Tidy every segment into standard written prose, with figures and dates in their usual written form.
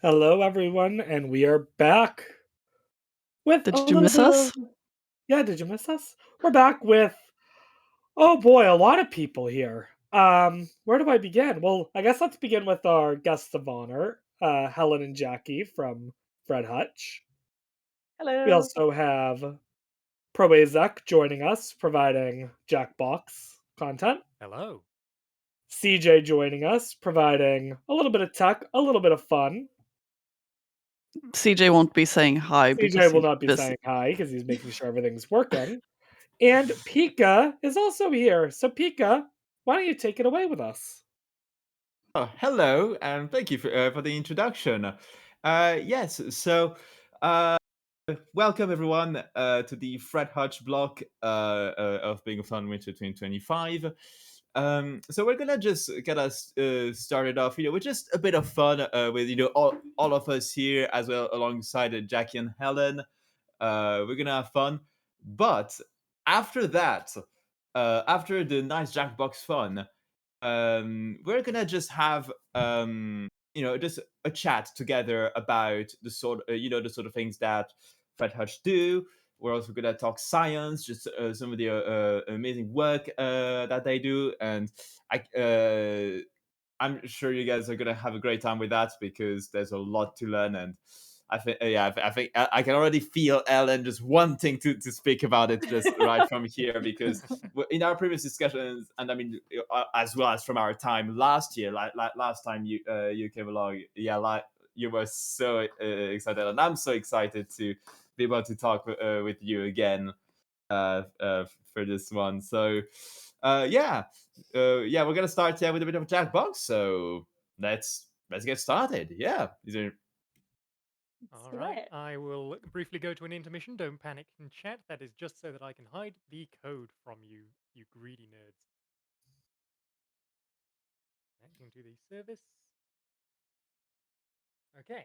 Hello, everyone, and we are back with a Did you little miss bit of. us? Yeah, did you miss us? We're back with, oh boy, a lot of people here. Where do I begin? Well, I guess let's begin with our guests of honor, Helen and Jackie from Fred Hutch. We Hello. also have Proazek joining us, providing Jackbox content. Hello. CJ joining us, providing a little bit of tech, a little bit of fun. CJ won't be saying hi CJ because will he's not be busy. saying hi because he's making sure everything's working. And Pika is also here. So, Pika, why don't you take it away with us? Oh, hello, and thank you for the introduction. Yes, so uh, welcome everyone to the Fred Hutch Block of Bingothon Winter 2025. So we're gonna just get us started off, with just a bit of fun with all of us here as well alongside Jackie and Helen. We're gonna have fun, but after that, after the nice Jackbox fun, we're gonna just have just a chat together about the sort of things that Fred Hutch do. We're also gonna talk science, just some of the amazing work that they do, and I'm sure you guys are gonna have a great time with that because there's a lot to learn, and I think I can already feel Ellen just wanting to speak about it just right from here because in our previous discussions, and I mean as well as from our time last year, like last time you came along, you were so excited, and I'm so excited to be able to talk with you again for this one. So we're gonna start with a bit of a Jackbox. So let's get started. Yeah, is there? All right. I will briefly go to an intermission. Don't panic in chat. That is just so that I can hide the code from you, you greedy nerds. Connecting to the service. Okay.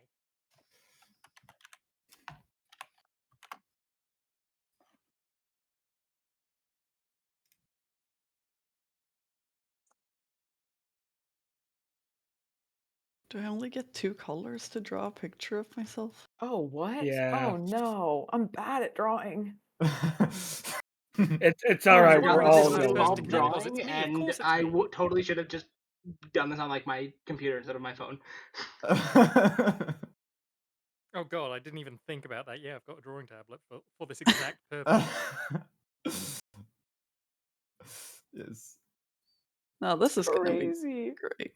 Do I only get 2 colors to draw a picture of myself? Oh, what? Yeah. Oh, no. I'm bad at drawing. It's Oh, all I right. no. forgot We're that this all was First going person involved to to connect do was it. it's drawing, me. Of and course it's I me. totally should have just done this on like my computer instead of my phone. Oh god, I didn't even think about that. Yeah, I've got a drawing tablet for this exact purpose. Yes. No, this is gonna be Crazy. great.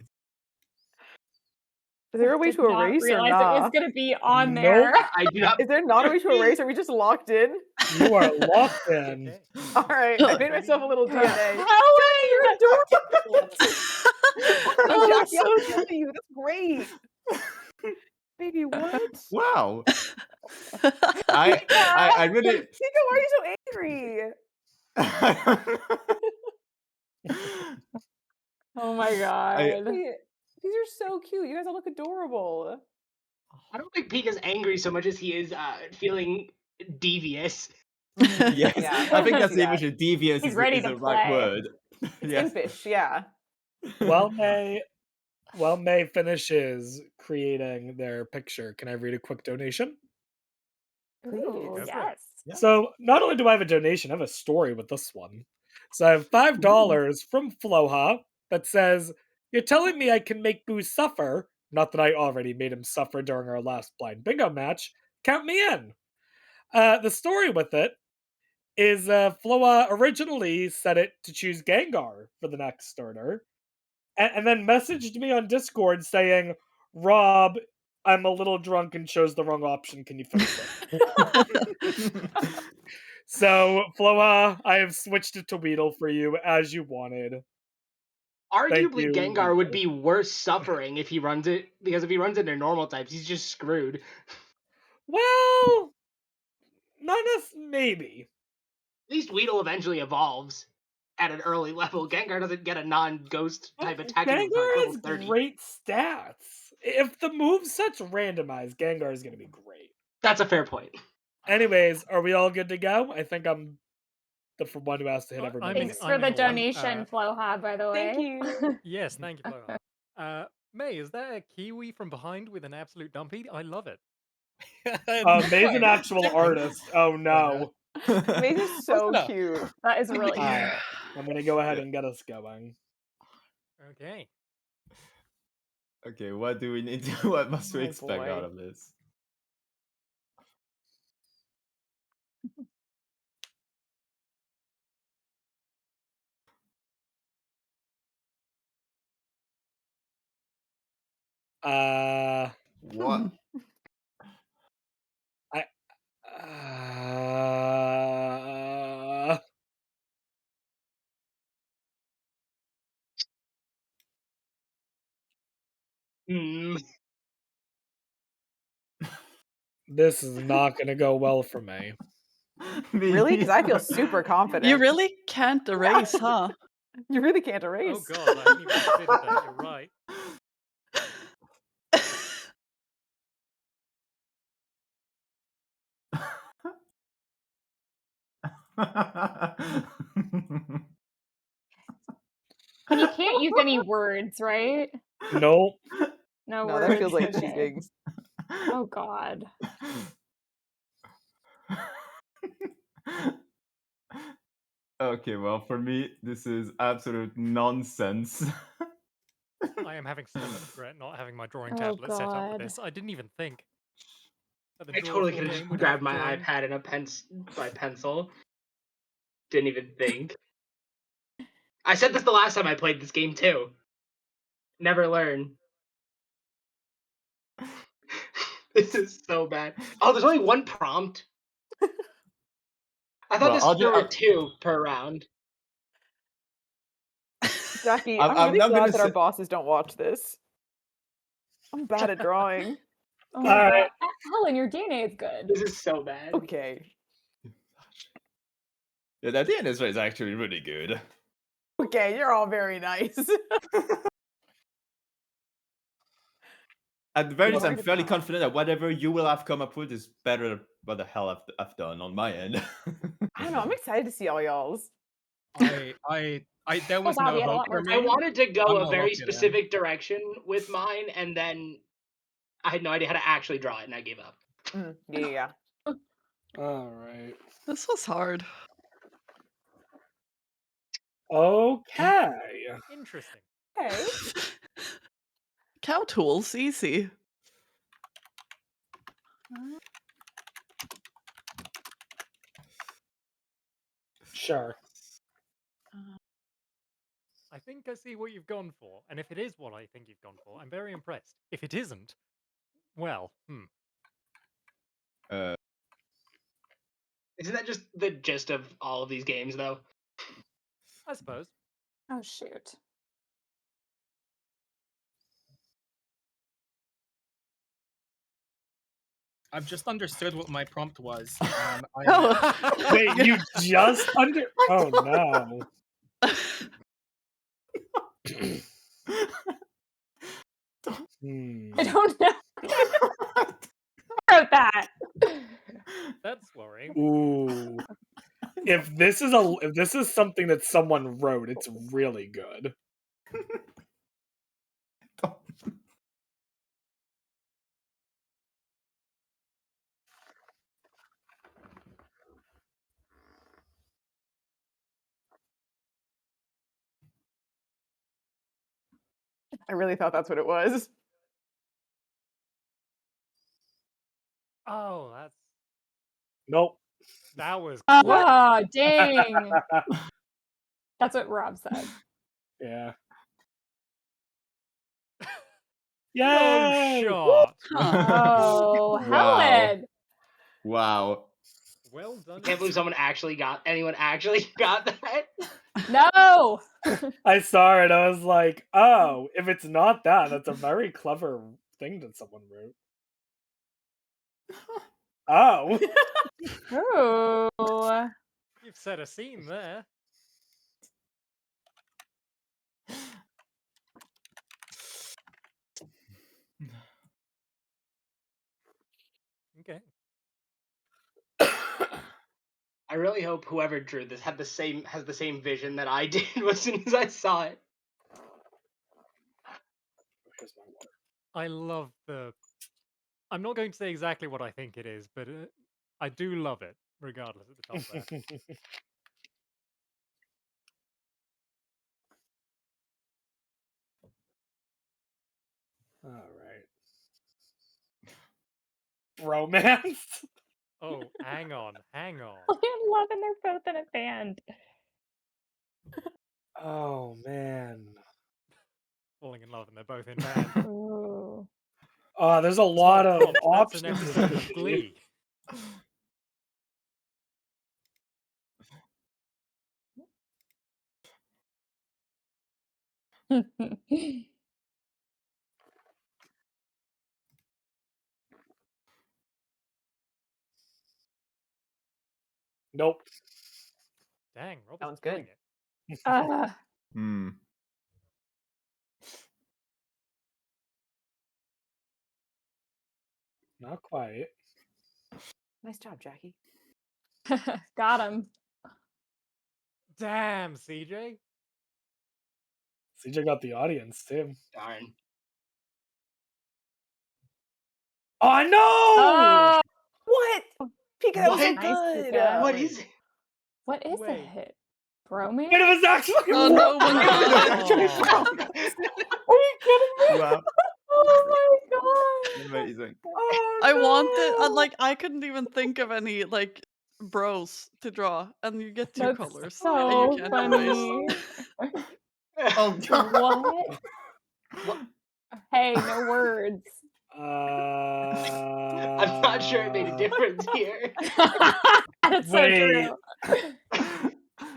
Is there a way Did to not erase or realize it was nah? going to be on Nope. there. I do not. Is there not a way to erase? Or are we just locked in? You are locked in. Okay. All right. I made myself a little DNA. Helen! Jackie, you're adorable. Oh, Jackie, that's so I'll cute. kill you. That's great. Baby, what? Wow. Pika! I really. Pika, why are you so angry? Oh my I god. These are so cute. You guys all look adorable. I don't think Pete is angry so much as he is feeling devious. yes, Yeah, I I think can that's see the that. image. Devious He's is ready is to the right play. word. It's Yes. impish, yeah. While May finishes creating their picture, can I read a quick donation? Ooh, Please. Go for it. yes. Yeah. So not only do I have a donation, I have a story with this one. So I have $5 from Floha that says, "You're telling me I can make Boo suffer? Not that I already made him suffer during our last blind bingo match. Count me in." The story with it is Floa originally set it to choose Gengar for the next starter, and then messaged me on Discord saying, "Rob, I'm a little drunk and chose the wrong option. Can you fix it?" So, Floa, I have switched it to Weedle for you as you wanted. Thank Arguably, you, Gengar would Weedle. be worse suffering if he runs it, because if he runs it in normal types, he's just screwed. Well, not as maybe. At least Weedle eventually evolves at an early level. Gengar doesn't get a non-ghost type attacking move until like Gengar level has 30. great stats. If the moveset's randomized, Gengar is going to be great. That's a fair point. Anyways, are we all good to go? I think I'm the one who has to hit everybody. Thanks for the in order. donation, Floha, by the way. Thank you. Yes, thank you, Floha. May, is that a kiwi from behind with an absolute dumpy? I love it. May's an actual artist. Oh no. Maze is so no. cute. That is really Alright, cute. I'm gonna go ahead and get us going. Okay. Okay, what do we need to? What must we Oh, expect out boy. of this? What? I Hmm. This is not gonna go well for me. Really? Because I feel super confident. You really can't erase, huh? You really can't erase. Oh god, I hadn't even considered that. You're right. And you can't use any words, right? Nope. No No, words. that feels like Okay. cheating. Oh god. Okay, well, for me, this is absolute nonsense. I am having so much regret not having my drawing Oh, tablet set up for God. this. I didn't even think that the I totally drawable could have game just would grabbed have my drawing. iPad and my pencil. Didn't even think. I said this the last time I played this game too. Never learn. This is so bad. Oh, there's only one prompt. I thought Well, there were 2 per round. Jackie, I'm I'm really not gonna glad that our say- bosses don't watch this. I'm bad at drawing. Oh my Alright. god. Helen, your DNA is good. This is so bad. Okay. Yeah, that DNA is actually really good. Okay, you're all very nice. At the very least, Well, I'm good fairly job. confident that whatever you will have come up with is better than what the hell I've done on my end. I don't know. I'm excited to see all y'all's. There was wow, no we had a hope lot for more me. I wanted to go I'm a all very okay then. specific direction with mine, and then I had no idea how to actually draw it, and I gave up. Yeah. Alright. This was hard. Okay. Interesting. Okay. Cow tools, easy. Sure. I think I see what you've gone for, and if it is what I think you've gone for, I'm very impressed. If it isn't, well, Isn't that just the gist of all of these games, though? I suppose. Oh shoot. I've just understood what my prompt was. Oh, Wait, you just under. Oh no. I don't know. Who wrote that? That's worrying. Ooh. If this is something that someone wrote, it's really good. I really thought that's what it was. Oh, Nope. that was Oh, clever. dang. That's what Rob said. Yeah. No Yay! shot. Oh, Wow. Helen. Wow. Well done. Can't believe anyone actually got that. No. I saw it. I was like, oh, if it's not that, that's a very clever thing that someone wrote. Oh. Ooh. You've set a scene there. Okay. I really hope whoever drew this has the same vision that I did as soon as I saw it. Here's my I love the. I'm not going to say exactly what I think it is, but I do love it, regardless at the top there. All right. Romance. Oh, hang on, hang on. Love and they're both in a band. Oh man. Falling in love and they're both in band. Ooh. There's a It's not lot a of prompt, that's an options. episode of Glee. Nope. Dang, Rob Sounds is doing good. it. Hmm. Not quite. Nice job, Jackie. Got him. Damn, CJ. CJ got the audience too. Darn. Oh no! Oh, What? Pika, that was so What? Nice, good. Pika. What Wait. is it? what is a Wait. hit? Bromance? But it was actually. Oh no, one It was God. actually Oh. promise. Are you kidding me? Wow, Oh my god. amazing. Oh I no! wanted, like, I couldn't even think of any, like, bros to draw, and you get two That's colors that you so can't erase. funny. Oh god. What? What? Hey, no words. I'm not sure it made a difference here. That's so Wait. true.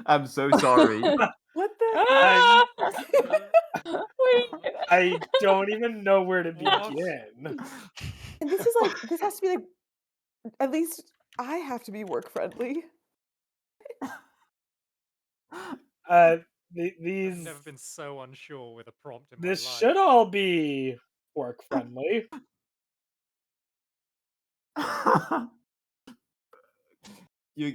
I'm so sorry. What the I, Wait. I don't even know where to What? begin. And this is like, this has to be like, at least I have to be work friendly. I've These. never been so unsure with a prompt in my This life. should all be work friendly. You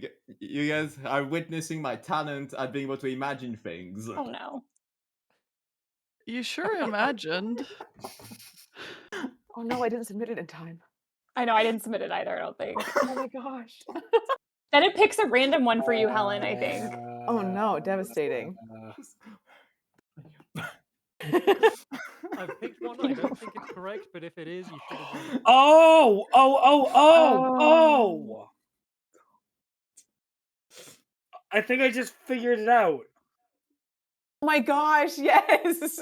guys are witnessing my talent at being able to imagine things. Oh no. You sure imagined. Oh no, I didn't submit it in time. I know I didn't submit it either, I don't think. Oh my gosh. Then it picks a random one for you, Helen, I think. Oh no, devastating. I've picked one. I don't think it's correct, but if it is, you should have done it. Oh! I think I just figured it out. Oh my gosh, yes.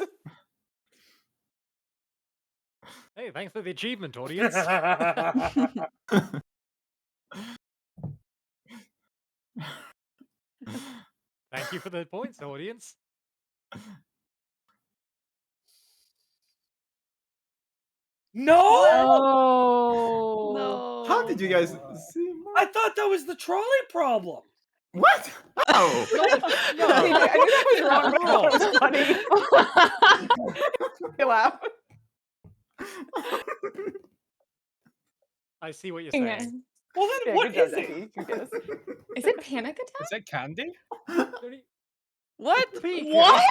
Hey, thanks for the achievement, audience. Thank you for the points, audience. No! Oh. No. How did you guys see? I thought that was the trolley problem. What? Oh. No, I knew that was wrong, but I thought it was funny. You laugh. I see what you're Yeah. saying. Well, then Yeah, what good is job, it? Jackie. Good guess. Is it Panic Attack? Is that candy? What? What?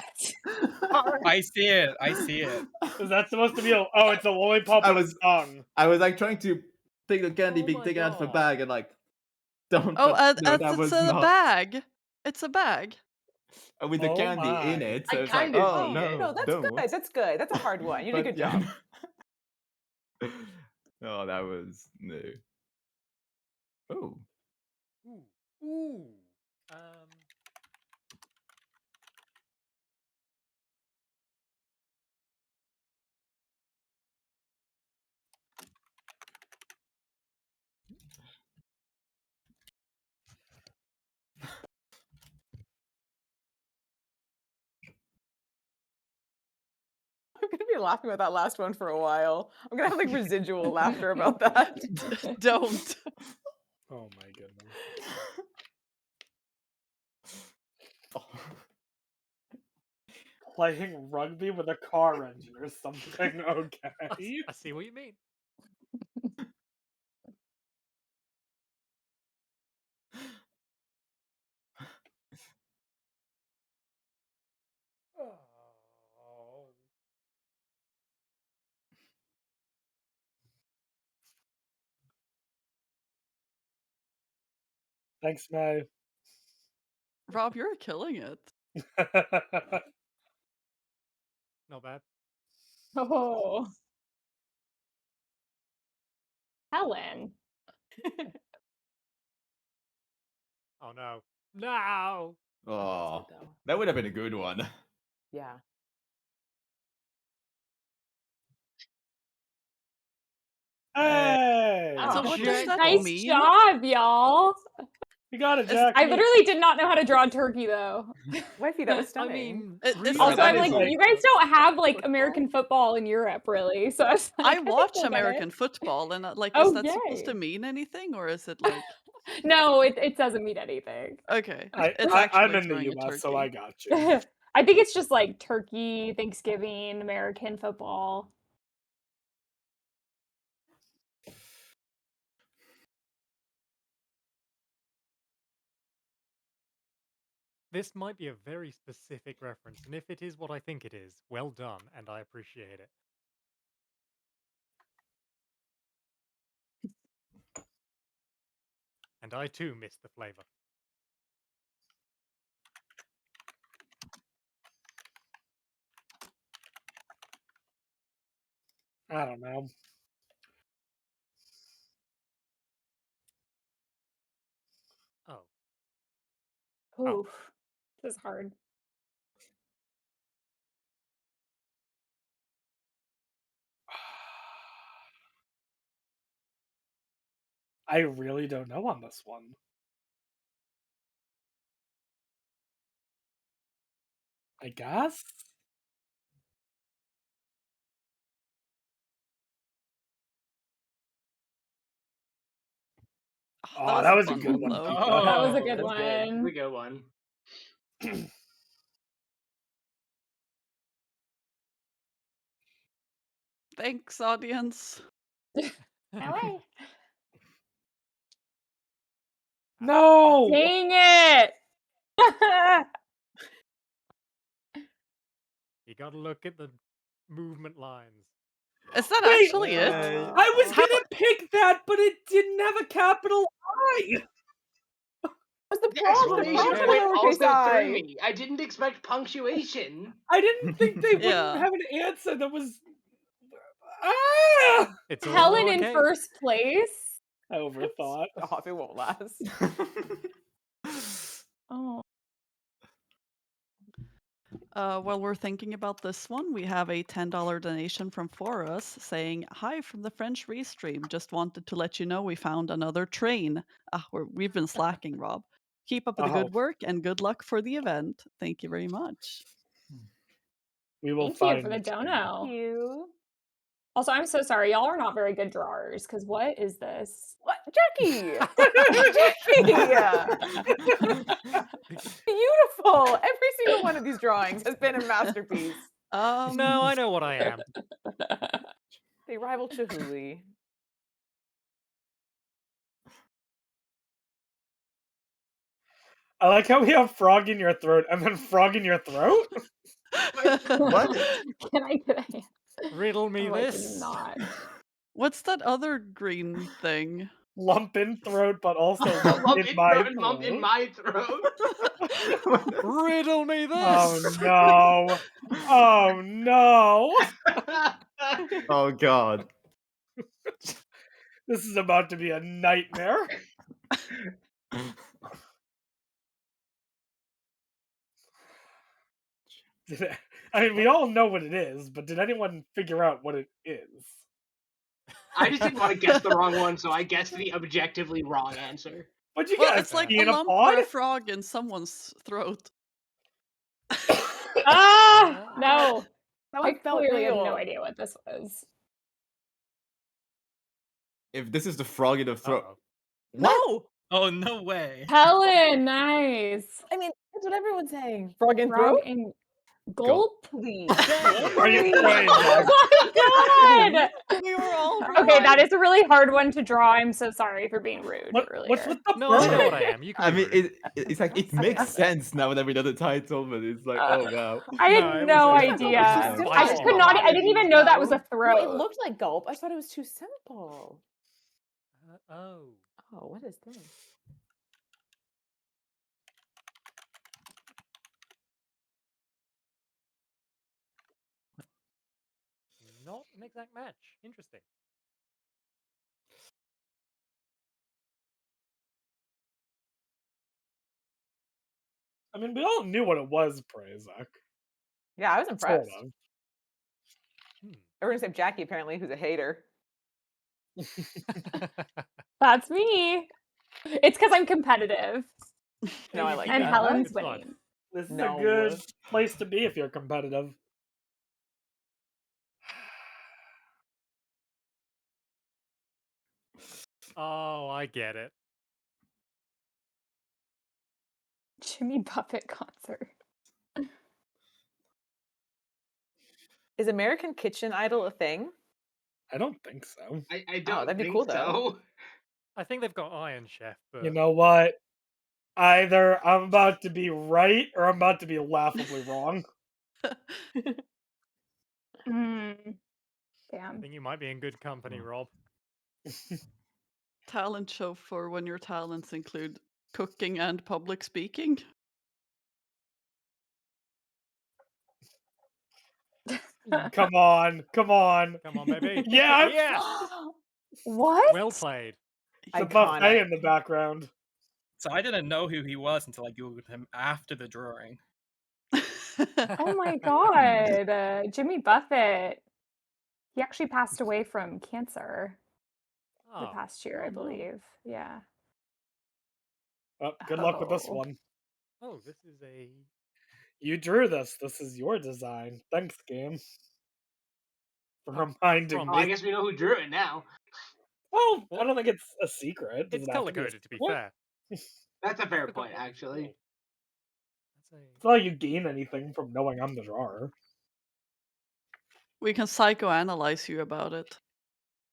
I see it. I see it. Is that supposed to be a... Oh, it's a lollipop I with was- a tongue. I was like trying to pick the candy, Oh big my take it out of the God. bag, and like, don't. Oh, but no, that it's was a not. bag. It's a bag. With the Oh candy in my. it, so I it's like, kind of oh see no, it. No, that's don't. good. That's good. That's a hard one. You did a But, good job. yeah. Oh, that was no. Oh. Ooh. I'm gonna be laughing about that last one for a while. I'm gonna have like residual laughter about that. Don't. Oh my goodness. Playing rugby with a car engine or something. Okay. I see what you mean. Oh. Thanks, May. Rob, you're killing it. Not bad. Oh. Helen. Oh no. No! Oh, though. that would have been a good one. Yeah. Hey! So Oh. what does that Nice mean? job, y'all. You got it, Jack. I literally did not know how to draw a turkey, though. Wifey, that was I stunning. mean, It's really, Also, that I'm is like, like- you guys don't have like Football? American football in Europe, really. So I was like, I think watch we'll get it. American football, and like, Oh, is that supposed to yay. mean anything, or is it like No, it doesn't mean anything. okay? I'm It's actually in the throwing a US, so I turkey. got you. I think it's just like turkey, Thanksgiving, American football. this might be a very specific reference, and if it is what I think it is, well done, and I appreciate it. And I too miss the flavor. I don't know. Oh. Oof. This is hard. I really don't know on this one. I guess? Oh, that was a fun good one, though. Pika. That was a Oh, good that's one. That's a good one. Thanks, audience. LA. No! Dang it! You gotta look at the movement lines. Is that Wait, actually it? I was How- gonna pick that, but it didn't have a capital I. What's the The problem? The explanation problem point with also lowercase threw I. me. I didn't expect punctuation. I didn't think they wouldn't Yeah. have an answer that was. Ah! It's all Helen in lowercase. first place. I overthought. Stop, it won't last. Oh. While we're thinking about this one, we have a $10 donation from Forus saying, "Hi from the French restream. Just wanted to let you know we found another train. We've been slacking, Rob. Keep up with the Oh. good work and good luck for the event. Thank you very much." We will Thank you find for the the train. dono. You. Also, I'm so sorry. Y'all are not very good drawers, because what is this? What? Jackie! Jackie! Beautiful! Every single one of these drawings has been a masterpiece. No, I know what I am. They rival Chihuly. I like how we have frog in your throat and then frog in your throat. What? Can I get a hand? Riddle me Oh, I this. cannot. What's that other green thing? Lump in throat, but also lump, Lump in my throat and lump in throat. my throat. Riddle me this. Oh no! Oh no! Oh god. This is about to be a nightmare. I mean, we all know what it is, but did anyone figure out what it is? I just didn't want to guess the wrong one, so I guessed the objectively wrong answer. What'd you Well, guess? it's like Pee a in a lump pod? or a frog in someone's throat. Ah, no. That I one felt clearly had real. no idea what this was. If this is the frog in the throat. Uh-oh. No! Oh, no way. Helen, nice. I mean, that's what everyone's saying. Frog in Frog throat? and gulp. Please. Are you Please. playing, Oh Jack? my god! We were all Okay, that is a really hard one to draw. I'm so sorry for being rude earlier. What's with the No, I know bird? what I am. You can I be mean, rude. it's like it makes sense now that we know the title, but it's like, oh wow. I No, had it no was- idea. it was I just could not. I didn't even know that was a No, throat. it looked like gulp. I thought it was too simple. Oh. Oh, what is this? Not an exact match. Interesting. I mean, we all knew what it was, Prazak. Yeah, I was Sort impressed. of. Everyone except Jackie, apparently, who's a hater. That's me. It's because I'm competitive. No, I like And that. Helen's It's fun. winning. This is No. a good place to be if you're competitive. Oh, I get it. Jimmy Buffett concert. Is American Kitchen Idol a thing? I don't think so. I don't that'd be think cool, so. though. I think they've got Iron Chef, but You know what? Either I'm about to be right or I'm about to be laughably wrong. Damn. I think you might be in good company, Rob. Talent show for when your talents include cooking and public speaking. Come on. Come on, baby. Yes! Yes! What? Well played. The buffet in the background. So I didn't know who he was until I googled him after the drawing. Oh my god. Jimmy Buffett. He actually passed away from cancer the past year, I believe. Yeah. Oh, good luck with this Oh. one. Oh, this is a... You drew this. This is your design. Thanks, game. For reminding Oh, I me. guess we know who drew it now. Well, I don't think it's a secret. It's Doesn't have to be a color-coded, to be secret. fair. That's a fair forgot point, what it's actually. called. It's not like you gain anything from knowing I'm the drawer. We can psychoanalyze you about it.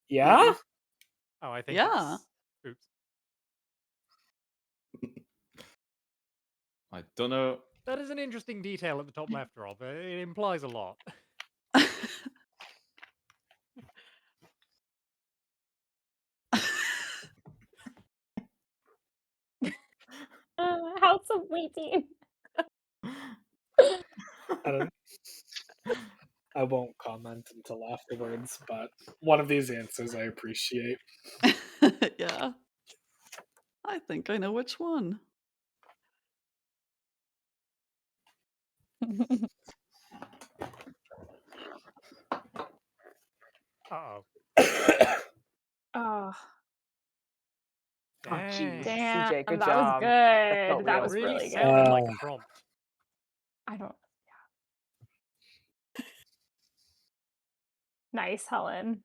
Yeah? Maybe. Oh, I think Yeah. it's... Oops. I don't know. That is an interesting detail at the top left, Rob. It implies a lot. House of Waiting. I won't comment until afterwards, but one of these answers I appreciate. Yeah. I think I know which one. Uh-oh. Oh. Oh, jeez. Damn, CJ, good that job. was That felt good. That real. was Really really sounded good. like a prompt. I don't. Yeah. Nice, Helen.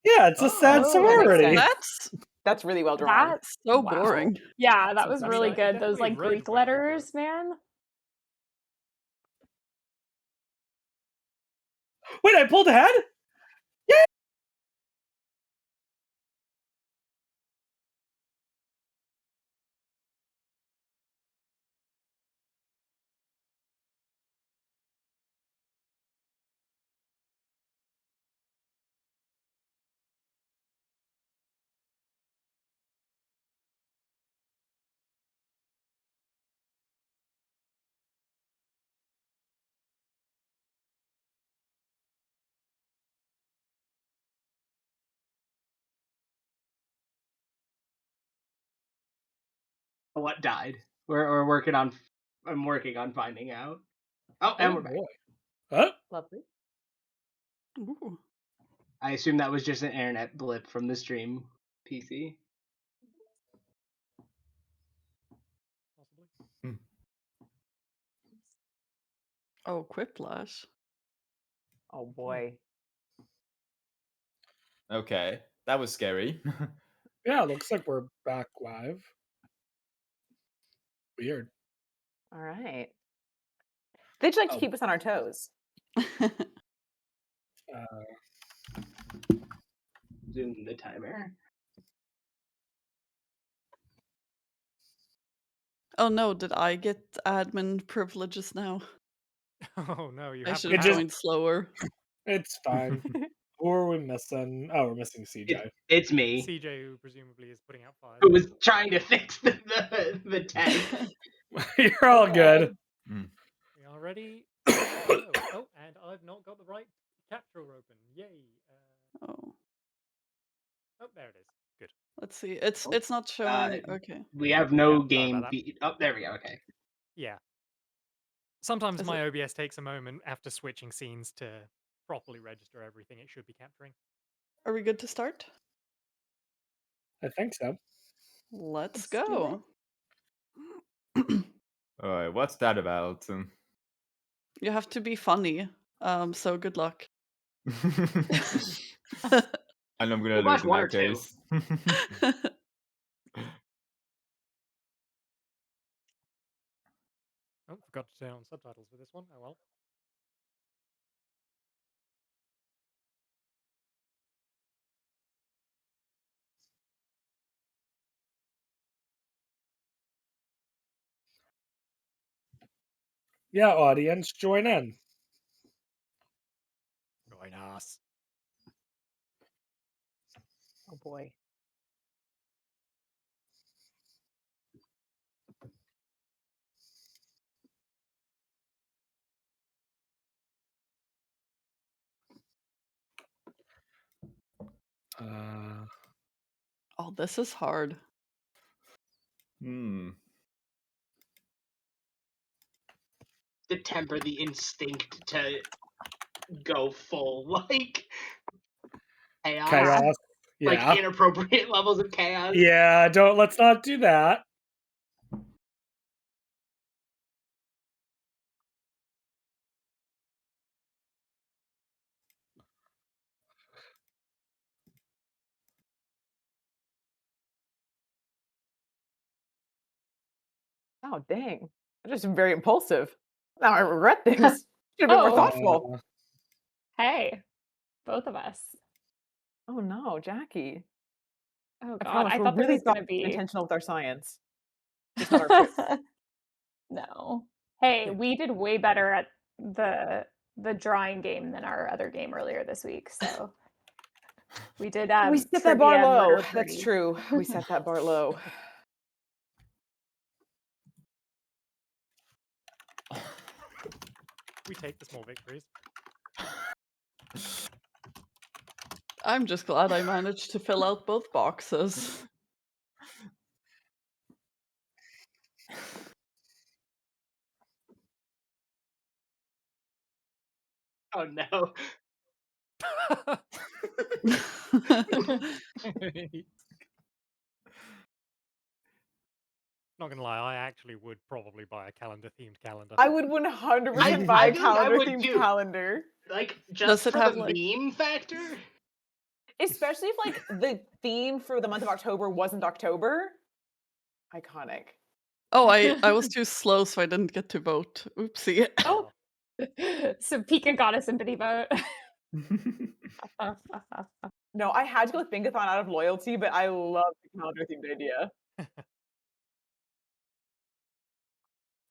Yeah, it's a sad Oh, that makes sorority. sense. That's really well drawn. That's So wow. boring. Yeah, that was I mean, really I good. Those definitely like read Greek well, letters, man. Wait, I pulled ahead? Yeah! What died? We're working on. I'm working on finding out. Oh, and we're back. Boy. Huh? Lovely. Ooh. I assume that was just an internet blip from the stream PC. Possibly. Oh, Quiplash. Oh boy. Okay, that was scary. Yeah, looks like we're back live. Weird. All right. They'd like to keep us on our toes. Zoom the timer. Oh no, did I get admin privileges now? Oh no, you I have should to have just- joined slower. It's fine. Who are we missing? Oh, we're missing CJ. It's me, CJ, who presumably is putting out fires. who was trying to fix the tag. You're all good. Mm. We are ready. Go. Oh, and I've not got the right capture open. Yay. Oh, Oh, there it is. Good. let's see. Oh, It's not showing. Okay. We have Yeah, no sorry about game that. feed. Oh, there we go. Okay. Yeah. Sometimes Is my OBS takes a moment after switching scenes to properly register everything it should be capturing. Are we good to start? I think so. Let's Let's do go. All right, what's that about? You have to be funny. So good luck. And I'm gonna We'll watch lose in one or that two. case. Oh, forgot to turn on subtitles for this one. Oh well. Yeah, audience, join in. Join us. Oh boy. Oh, this is hard. Hmm. To temper the instinct to go full like chaos. Chaos. Like Yeah. inappropriate levels of chaos. Yeah, let's not do that. Oh dang. I'm just very impulsive. Now I regret things. Should have been more Oh. thoughtful. Hey, both of us. Oh no, Jackie. Oh I God, promise I we're thought this really was gonna thoughtful and be. intentional with our science. Just not our tricks. No. Hey, Yeah. we did way better at the drawing game than our other game earlier this week. So we did We set that bar trivia low. murder That's party. true. We set that bar low. We take the small victories. I'm just glad I managed to fill out both boxes. Oh no. Not gonna lie, I actually would probably buy a calendar-themed calendar. I would 100% buy I a feel like I would calendar-themed too. calendar. Like Does just it for have the like? meme factor. Especially if like the theme for the month of October wasn't October. Iconic. Oh, I was too slow, so I didn't get to vote. Oopsie. Oh. So Pika got a sympathy vote. No, I had to go with Bingothon out of loyalty, but I love the calendar-themed idea.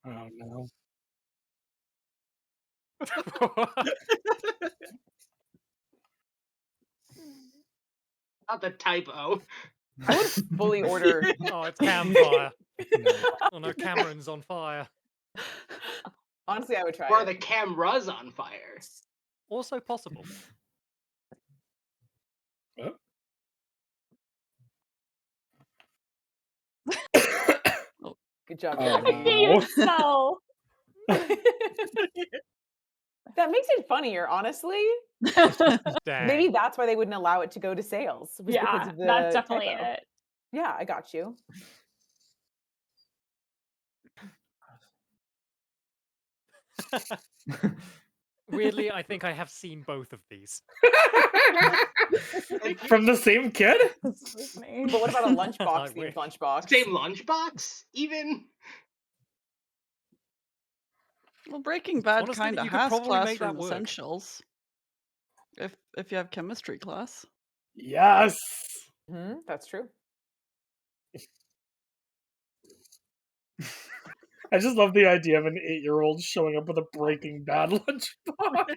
Oh no. Not the typo. I would fully order. Oh, it's campfire. No. Oh no, Cameron's on fire. Honestly, I would try Or it. the camera's on fire. Also possible. Oh. Good job, Oh, I Jackie. can't even spell. That makes it funnier, honestly. Dang. Maybe that's why they wouldn't allow it to go to sales. Was because Yeah, of the that's definitely typo. it. Yeah, I got you. Weirdly, I think I have seen both of these. From the same kid? That's so funny. But what about a I lunchbox wish. themed lunchbox? Same lunchbox, even. Well, Breaking Bad Honestly, kind of you could has probably make that classroom work. essentials. If you have chemistry class. Yes. That's true. I just love the idea of an 8-year-old showing up with a Breaking Bad lunchbox.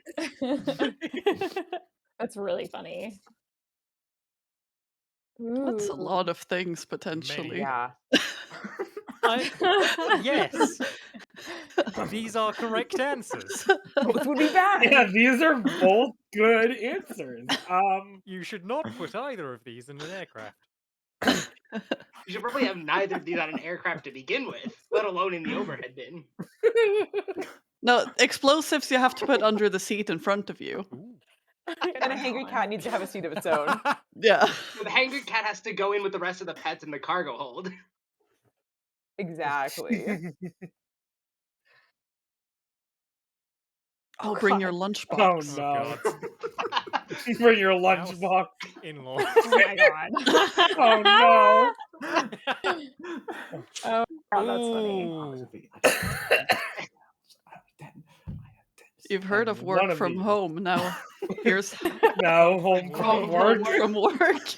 That's really funny. That's a Ooh. lot of things potentially. Yeah. Yes. These are correct answers. Both would be bad. Yeah, these are both good answers. You should not put either of these in an aircraft. You should probably have neither of these on an aircraft to begin with, let alone in the overhead bin. No, explosives you have to put under the seat in front of you. Ooh. And a hangry cat needs to have a seat of its own. Yeah. So the hangry cat has to go in with the rest of the pets in the cargo hold. Exactly. Oh, bring your Oh lunchbox. no. God. Bring your House lunchbox. in-law. Oh my god. Oh no. Oh, God, that's funny. Ooh. You've heard of One work of from these. home. Now here's No, home home from work. from work.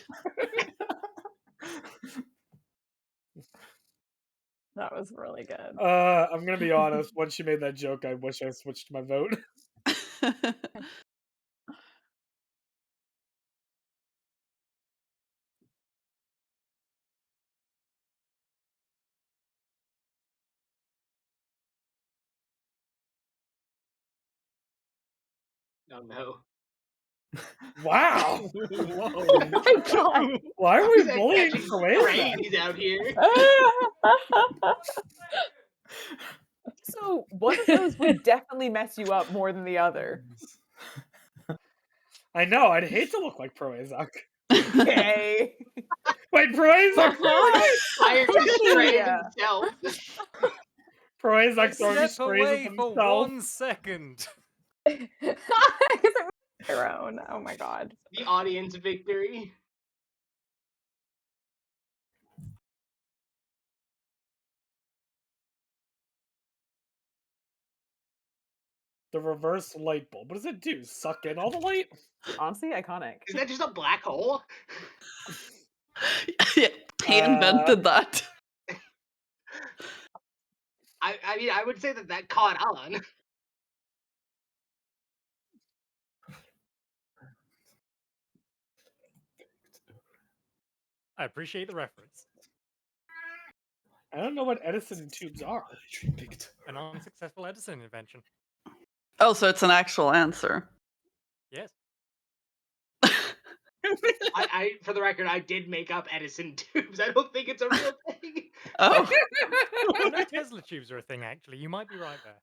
That was really good. I'm gonna be honest. Once she made that joke, I wish I switched my vote. Oh no. Wow. Oh my god. Why are Who's we that bullying catching Croatia? strays out here? So one of those would definitely mess you up more than the other. I know. I'd hate to look like Proazak. Okay. Wait, Proazak. Fire stray himself. Proazak throwing Step sprays at away for himself. 1 second. Their own. Oh my god. The audience victory. The reverse light bulb. What does it do? Suck in all the light? Honestly, iconic. Is that just a black hole? Yeah, he invented that. I mean, I would say that caught on. I appreciate the reference. I don't know what Edison tubes are. An unsuccessful Edison invention. Oh, so it's an actual answer. Yes. I for the record, I did make up Edison tubes. I don't think it's a real thing. Oh. I know Tesla tubes are a thing, actually. You might be right there.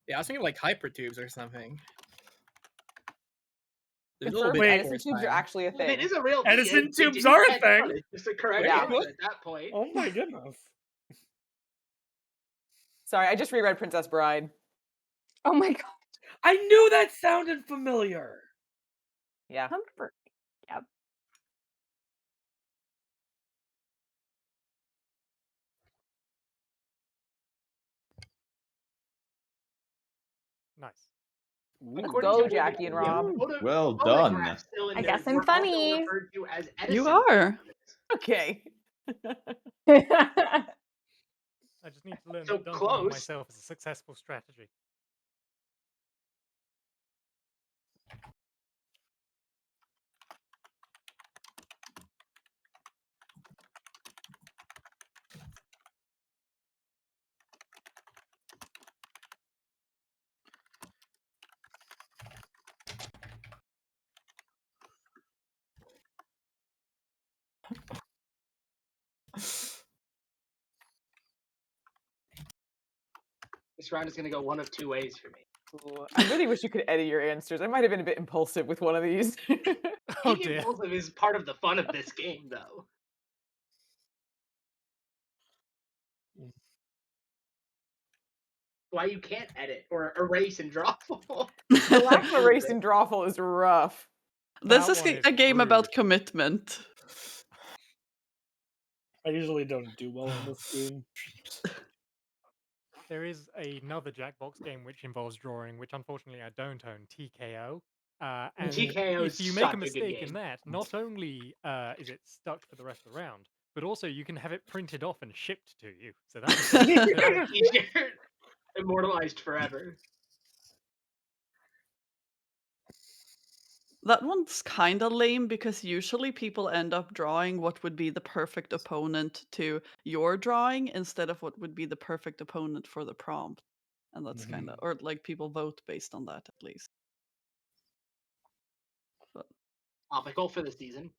Yeah, I was thinking like hypertubes or something. There's a Confirmed, little bit Edison towards tubes are time. actually a If it thing. is a real thing, Edison it tubes didn't are a catch thing. on. It's just the correct Yeah. answer at that point. Oh my goodness. Sorry, I just reread Princess Bride. Oh my god. I knew that sounded familiar. Yeah. Comfort. Yep. Nice. Let's According go, to Jackie and Rob. Well photograph done. I cylinders guess I'm were also funny. referred to as You Edison are. Okay. I just need to learn So that dunking on close. myself is a successful strategy. This round is going to go one of two ways for me. Ooh, I really wish you could edit your answers. I might have been a bit impulsive with one of these. Oh Being dear. impulsive is part of the fun of this game, though. Why you can't edit or erase and draw. The lack of a race in Drawful is rough. This That is one a game about rude. commitment. I usually don't do well in this game. There is another Jackbox game which involves drawing, which unfortunately I don't own, TKO. And TKO if is you make a such a good mistake in game. that, not only is it stuck for the rest of the round, but also you can have it printed off and shipped to you. So that's T-shirt immortalized forever. That one's kind of lame because usually people end up drawing what would be the perfect opponent to your drawing instead of what would be the perfect opponent for the prompt. And that's kind of, or like people vote based on that at least. But Topical for the season.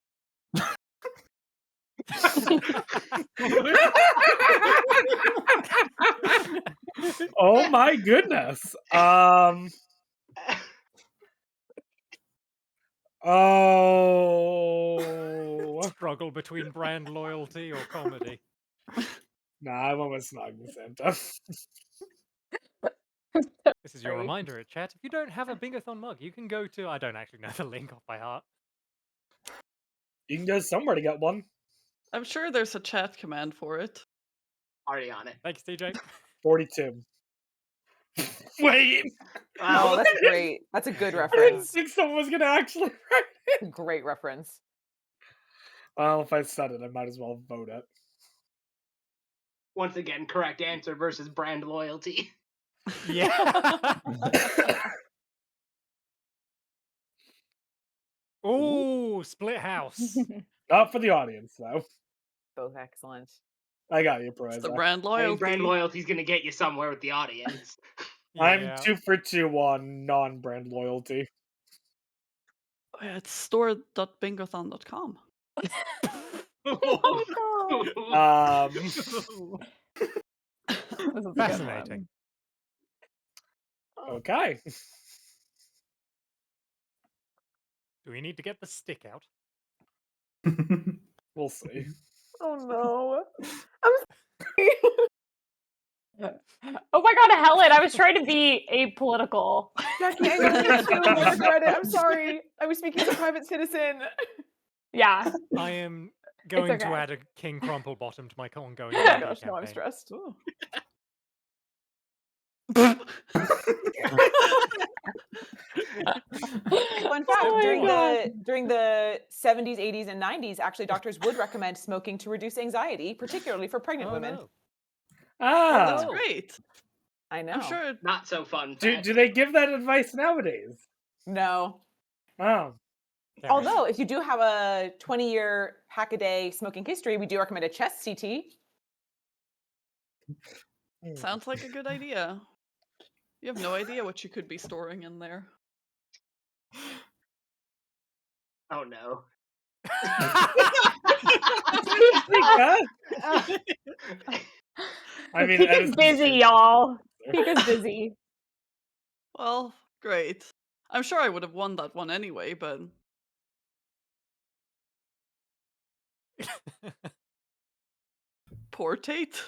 Oh my goodness. Oh. Struggle between brand loyalty or comedy. Nah, I went with Snogging Santa. This is your reminder at chat. If you don't have a Bingothon mug, you can go to... I don't actually know the link off by heart. You can go somewhere to get one. I'm sure there's a chat command for it. Already on it. Thanks, TJ. 42. Wait. Oh, that's great. That's a good I didn't reference. think someone was gonna actually write it. Great reference. Well, if I said it, I might as well vote it. Once again, correct answer versus brand loyalty. Yeah. Ooh, split house. Not for the audience, though. Both excellent. I got you, It's Proza. the brand I mean, loyalty. brand loyalty's gonna get you somewhere with the audience. I'm 2 for 2 on non-brand loyalty. Oh, yeah, it's store.bingothon.com. This is a good Fascinating. one. Okay. Do we need to get the stick out? We'll see. Oh no. I'm sorry. Oh my god, Helen, I was trying to be apolitical. Jackie, I know you too. I regret it. I'm sorry. I was speaking as a private citizen. Yeah. I am going okay. to add a King Crumple Bottom to my ongoing Oh my gosh, no, I'm campaign. stressed. Oh Fun fact, my during the 70s, 80s, and 90s, actually doctors would recommend smoking to reduce anxiety, particularly for pregnant women. No. Ah. That's great. I know. I'm sure. Not so fun. Do they give that advice nowadays? No. Oh. Although, if you do have a 20-year hack-a-day smoking history, we do recommend a chest CT. Sounds like a good idea. You have no idea what you could be storing in there. Oh no. I mean, Peak is busy, y'all. Peak is busy. Well, great. I'm sure I would have won that one anyway, but portate?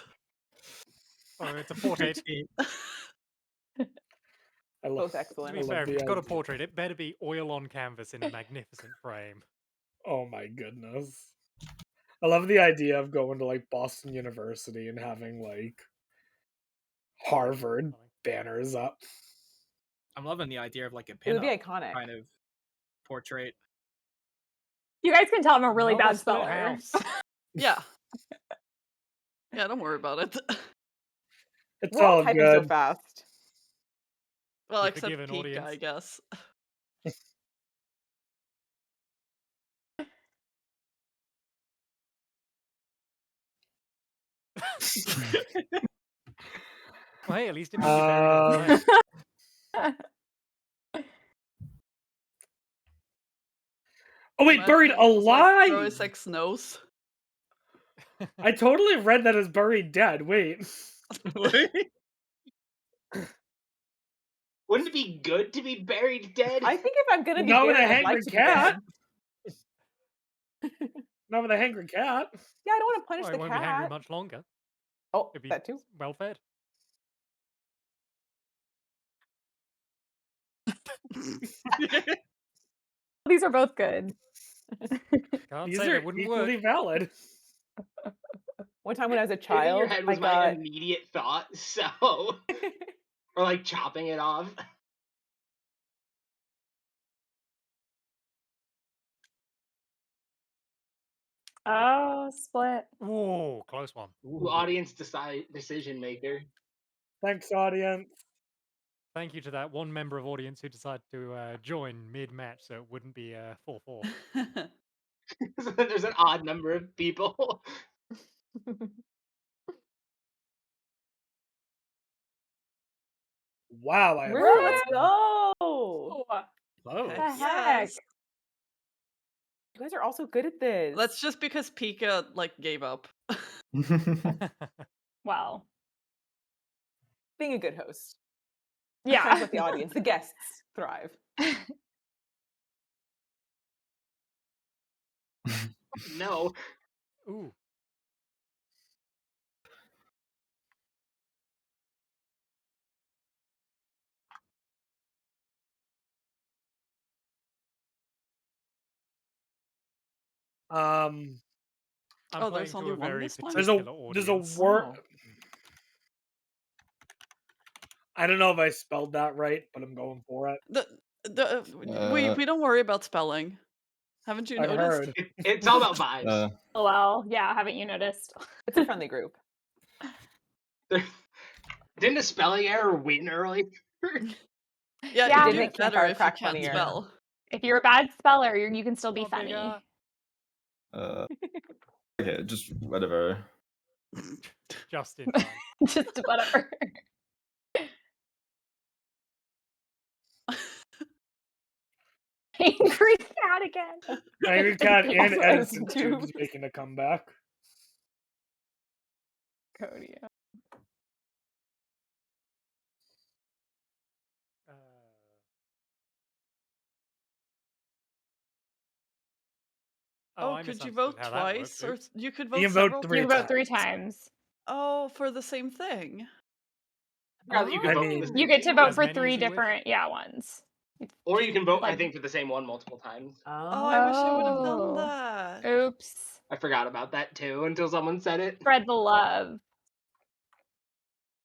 Oh, it's a portrait. Both excellent. To be fair, if it's got a portrait, it better be oil on canvas in a magnificent frame. Oh my goodness. I love the idea of going to like Boston University and having like Harvard banners up. I'm loving the idea of like a It would be pinup iconic. kind of portrait. You guys can tell I'm a really Not a bad split speller. house. Yeah. Yeah, don't worry about it. It's We're all all typing good. so fast. Well, Be except forgiven, Peak, audience. I guess. Well, hey, at least it means you're buried alive. Oh wait, buried alive! Lois X knows. I totally read that as buried dead. Wait. Wouldn't it be good to be buried dead? I think if I'm gonna be Not with buried, a I'd like hangry to be cat. dead. Not with a hangry cat. Yeah, I don't want to punish Well, the it won't be hangry cat. much longer. Oh, It'll be that too. well fed. These are both good. Can't These say are that wouldn't work. equally valid. One time when I was a Hitting child, your head I was my got immediate thought, so or like chopping it off. Oh, split. Ooh, close one. Ooh, audience decision maker. Thanks, audience. thank you to that one member of audience who decided to join mid-match, so it wouldn't be 4-4. So there's an odd number of people. Wow, I have Woo, let's 5. go. What Whoa. the heck? Yes. You guys are also good at this. That's just because Pika gave up. Well, being a good host. Trying to yeah. let the audience, the guests, thrive. No. Ooh. Um, I'm Oh, playing there's to only a one very this time? there's particular a audience. word. Oh. I don't know if I spelled that right, but I'm going for it. We don't worry about spelling. Haven't you I've noticed? heard. It's all about vibes. Oh, well, yeah, haven't you noticed? It's a friendly group. Didn't a spelling error win early? Yeah, Yeah. you Did do make better Campfire if you crack can't funnier. spell. If you're a bad speller, you can still be Come on, funny. Bigger. Okay, just whatever. Just in time. Just whatever. Angry cat again. Angry Cat and Also Edison Edison Tubes Tubes. making a comeback. Cody. Oh, Oh, I could you misunderstood vote how that works. twice? Or Oops. you could You vote can vote several 3 You times? can vote times. 3 times. Oh, for the same thing. Yeah, you can I vote for mean- the same You get to thing, vote As for many as 3 you wish. different, ones. or you can vote, I Like- think, for the same one multiple times. Oh, I wish I would have done Oh. that. Oops. I forgot about that too until someone said it. Spread the love.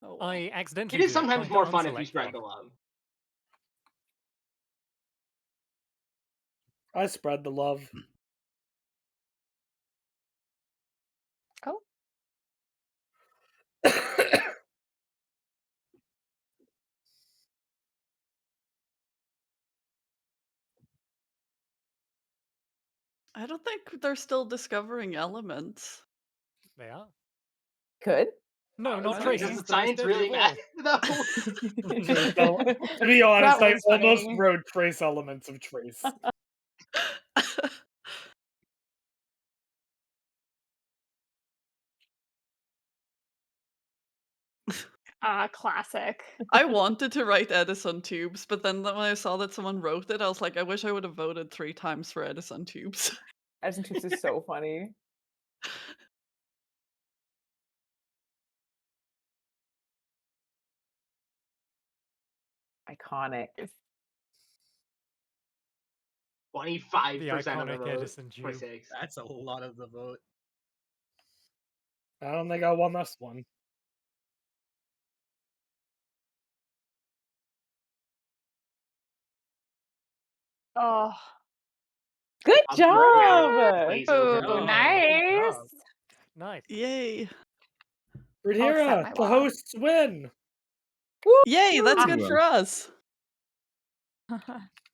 Oh, well. I accidentally It is do that, sometimes trying to more fun if you unselect spread one. the love. I spread the love. Oh. I don't think they're still discovering elements. They are. Could. No, not Maybe. traces. Does It's the the most science deadly really of all. matter, though? So, to be honest, That I was almost funny. wrote trace elements of trace. Classic. I wanted to write Edison Tubes, but then when I saw that someone wrote it, I was like, I wish I would have voted 3 times for Edison Tubes. Edison Tubes is so funny. Iconic. 25% The of the iconic vote. Edison tube. 26. That's a lot of the vote. I don't think I won this one. Oh. Good I'm job! Glaze over Oh, me. nice. Nice. Yay. I'll accept Rhaenyra, my the loss. hosts win. Yay, that's good Woo! for us,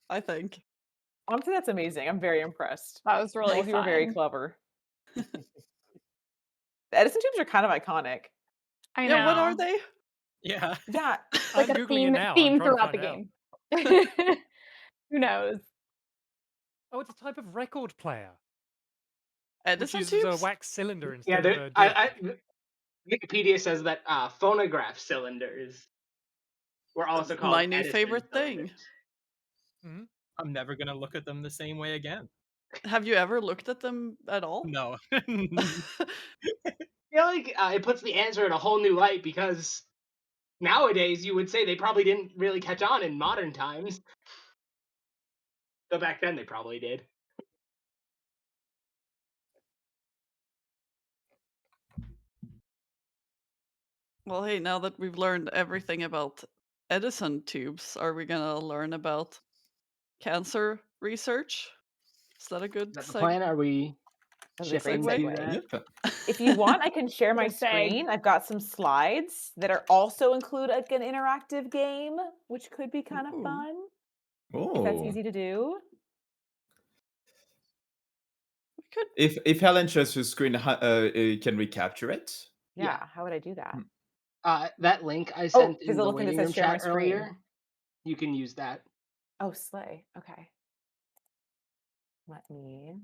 I think. Honestly, that's amazing. I'm very impressed. That was really All of you are very fun. clever. The Edison Tubes are kind of iconic. I know. Yeah, what are they? Yeah. Yeah. Like I'm a Googling it now. I'm theme trying to throughout the find out. game. Who knows? Oh, it's a type of record player, which Edison uses a Tubes? wax cylinder Yeah, instead of there, a disc. Wikipedia says that phonograph cylinders were also called My new Edison favorite cylinders. thing. I'm never gonna look at them the same way again. Have you ever looked at them at all? No. I feel like it puts the answer in a whole new light because nowadays you would say they probably didn't really catch on in modern times. But back then they probably did. Well, hey, now that we've learned everything about Edison tubes, are we gonna learn about cancer research? Is that a good Is that the seg- plan? Are we That was a Shipping great to segue. that. Yep. If you want, I can share my Good seg. screen. I've got some slides that are also include like an interactive game, which could be kind of Ooh. fun if that's Oh. easy to do. We could. If Helen shows her screen, can we capture it? Yeah, how would I do that? That link I Oh, sent there's in a the little thing that waiting says room share my chat screen. earlier. You can use that. Oh, slay. Okay. Let me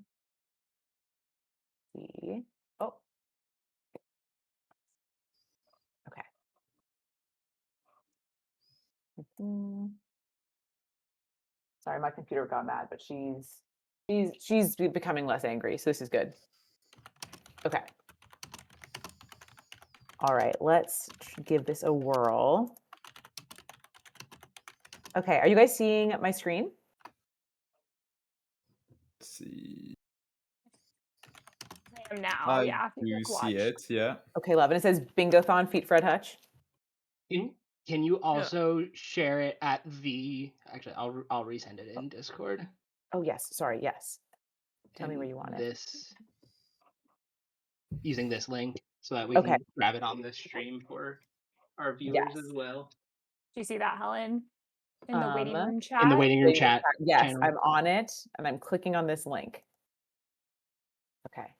see. Oh, okay. Sorry, my computer got mad, but she's becoming less angry, so this is good. Okay. All right, let's give this a whirl. Okay, are you guys seeing my screen? Let's see. I am now. I Yeah. if you do click see watch. it. Yeah. Okay, love. And it says Bingothon feat Fred Hutch. Can you also share it at the? Actually, I'll resend it in Discord. Oh yes, sorry, yes. Tell me where in you want it. this using this link so that we Okay. can grab it on the stream for our viewers as Yes. well. Do you see that, Helen? In the waiting room chat? In the waiting room Waiting room chat Yes, channel. I'm on it and I'm clicking on this link. Okay.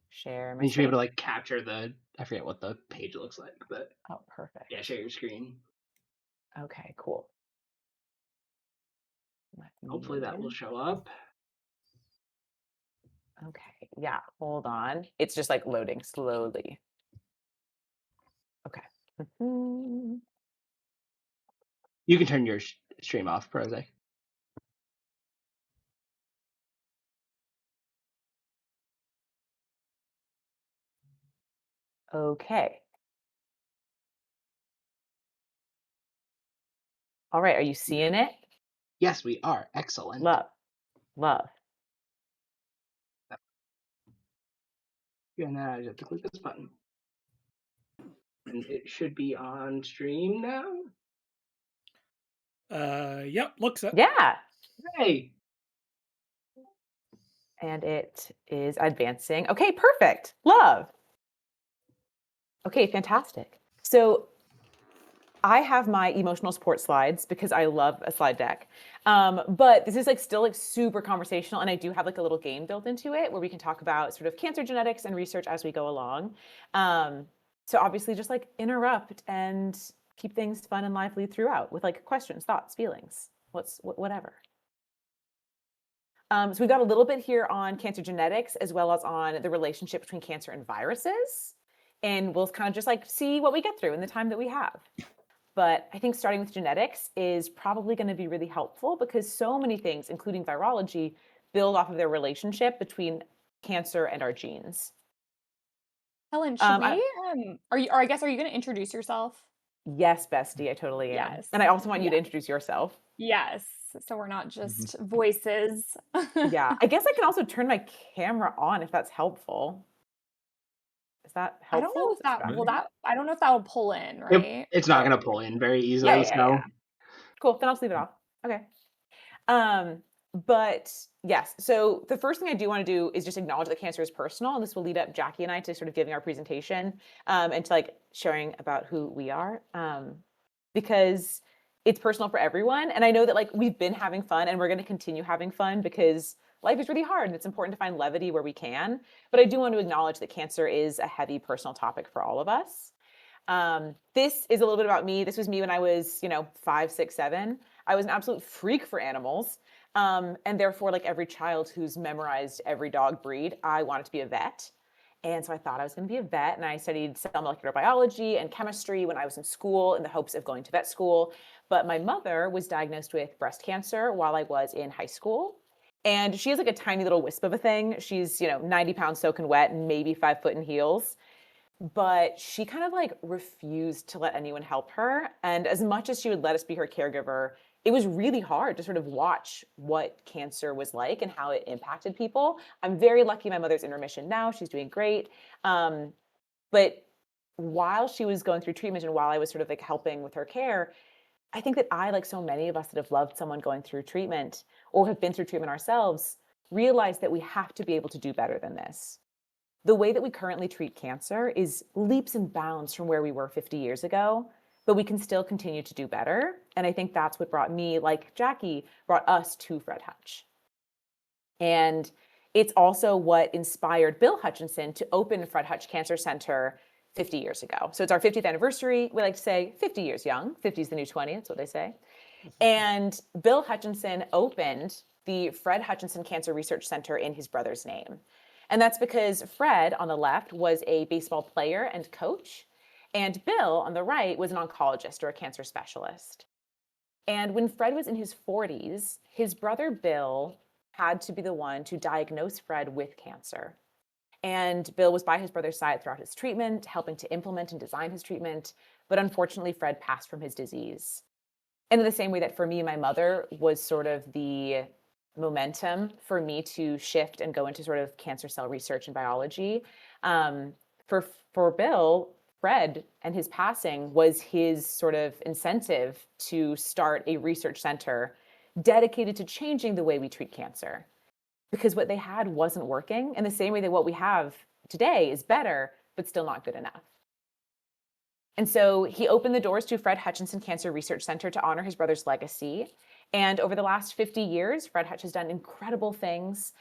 Share my You should be able to screen. like capture the. I forget what the page looks like, but Oh, perfect. yeah, share your screen. Okay, cool. Hopefully that will show up. Okay, yeah, hold on. It's just like loading slowly. Okay. You can turn your stream off, Prozac. Okay. All right, are you seeing it? Yes, we are. Excellent. Love. Love. Yeah, now I just have to click this button. And it should be on stream now. Yep, looks it. Yeah. Hey. And it is advancing. Okay, perfect. Love. Okay, fantastic. So I have my emotional support slides because I love a slide deck. But this is like still like super conversational, and I do have like a little game built into it where we can talk about sort of cancer genetics and research as we go along. So obviously just like interrupt and keep things fun and lively throughout with like questions, thoughts, feelings, whatever. So we've got a little bit here on cancer genetics as well as on the relationship between cancer and viruses. And we'll kind of just like see what we get through in the time that we have. But I think starting with genetics is probably going to be really helpful because so many things, including virology, build off of their relationship between cancer and our genes. Helen, should we? Are you? Or I guess, are you going to introduce yourself? Yes, bestie, I totally am. Yes. And I also want you to Yeah. introduce yourself. Yes. So we're not just voices. Yeah. I guess I can also turn my camera on if that's helpful. Is that I helpful? don't know if that Distracting? will I don't know if that will pull in, right? It's not going to pull in very easily. So Cool. Then I'll just leave it off. Okay. But yes, so the first thing I do want to do is just acknowledge that cancer is personal, and this will lead up Jackie and I to sort of giving our presentation and to like sharing about who we are, because it's personal for everyone. And I know that like we've been having fun, and we're going to continue having fun because life is really hard, and it's important to find levity where we can. But I do want to acknowledge that cancer is a heavy personal topic for all of us. This is a little bit about me. This was me when I was, 5, 6, 7. I was an absolute freak for animals. And therefore, like every child who's memorized every dog breed, I wanted to be a vet. And so I thought I was going to be a vet. And I studied cell molecular biology and chemistry when I was in school in the hopes of going to vet school. But my mother was diagnosed with breast cancer while I was in high school. And she has like a tiny little wisp of a thing. She's, 90 pounds soaking wet and maybe 5 foot in heels. But she kind of like refused to let anyone help her. And as much as she would let us be her caregiver, it was really hard to sort of watch what cancer was like and how it impacted people. I'm very lucky my mother's in remission now. She's doing great. But while she was going through treatment and while I was sort of like helping with her care, I think that I, like so many of us that have loved someone going through treatment or have been through treatment ourselves, realized that we have to be able to do better than this. The way that we currently treat cancer is leaps and bounds from where we were 50 years ago, but we can still continue to do better. And I think that's what brought me, like Jackie, brought us to Fred Hutch. And it's also what inspired Bill Hutchinson to open Fred Hutch Cancer Center 50 years ago. So it's our 50th anniversary. We like to say 50 years young. 50 is the new 20, that's what they say. And Bill Hutchinson opened the Fred Hutchinson Cancer Research Center in his brother's name. And that's because Fred, on the left, was a baseball player and coach, and Bill, on the right, was an oncologist or a cancer specialist. And when Fred was in his 40s, his brother Bill had to be the one to diagnose Fred with cancer. And Bill was by his brother's side throughout his treatment, helping to implement and design his treatment. But unfortunately, Fred passed from his disease. And in the same way that for me, my mother was sort of the momentum for me to shift and go into sort of cancer cell research and biology. For Bill, Fred and his passing was his sort of incentive to start a research center dedicated to changing the way we treat cancer. Because what they had wasn't working, in the same way that what we have today is better, but still not good enough. And so he opened the doors to Fred Hutchinson Cancer Research Center to honor his brother's legacy. And over the last 50 years, Fred Hutch has done incredible things.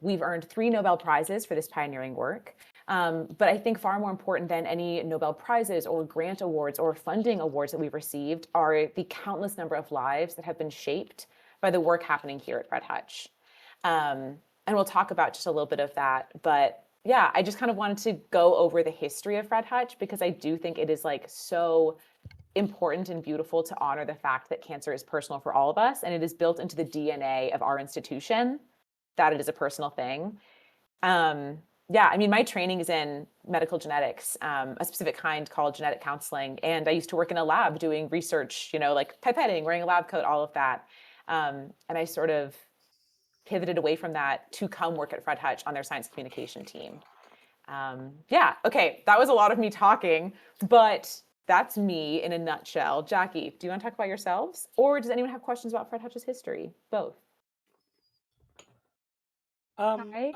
We've earned 3 Nobel Prizes for this pioneering work. But I think far more important than any Nobel Prizes or grant awards or funding awards that we've received are the countless number of lives that have been shaped by the work happening here at Fred Hutch. And we'll talk about just a little bit of that. But yeah, I just kind of wanted to go over the history of Fred Hutch because I do think it is like so important and beautiful to honor the fact that cancer is personal for all of us, and it is built into the DNA of our institution that it is a personal thing. Yeah, I mean, my training is in medical genetics, a specific kind called genetic counseling, and I used to work in a lab doing research, you know, like pipetting, wearing a lab coat, all of that. And I sort of pivoted away from that to come work at Fred Hutch on their science communication team. Yeah, okay, that was a lot of me talking, but that's me in a nutshell. Jackie, do you want to talk about yourselves? Or does anyone have questions about Fred Hutch's history? Both. Hi.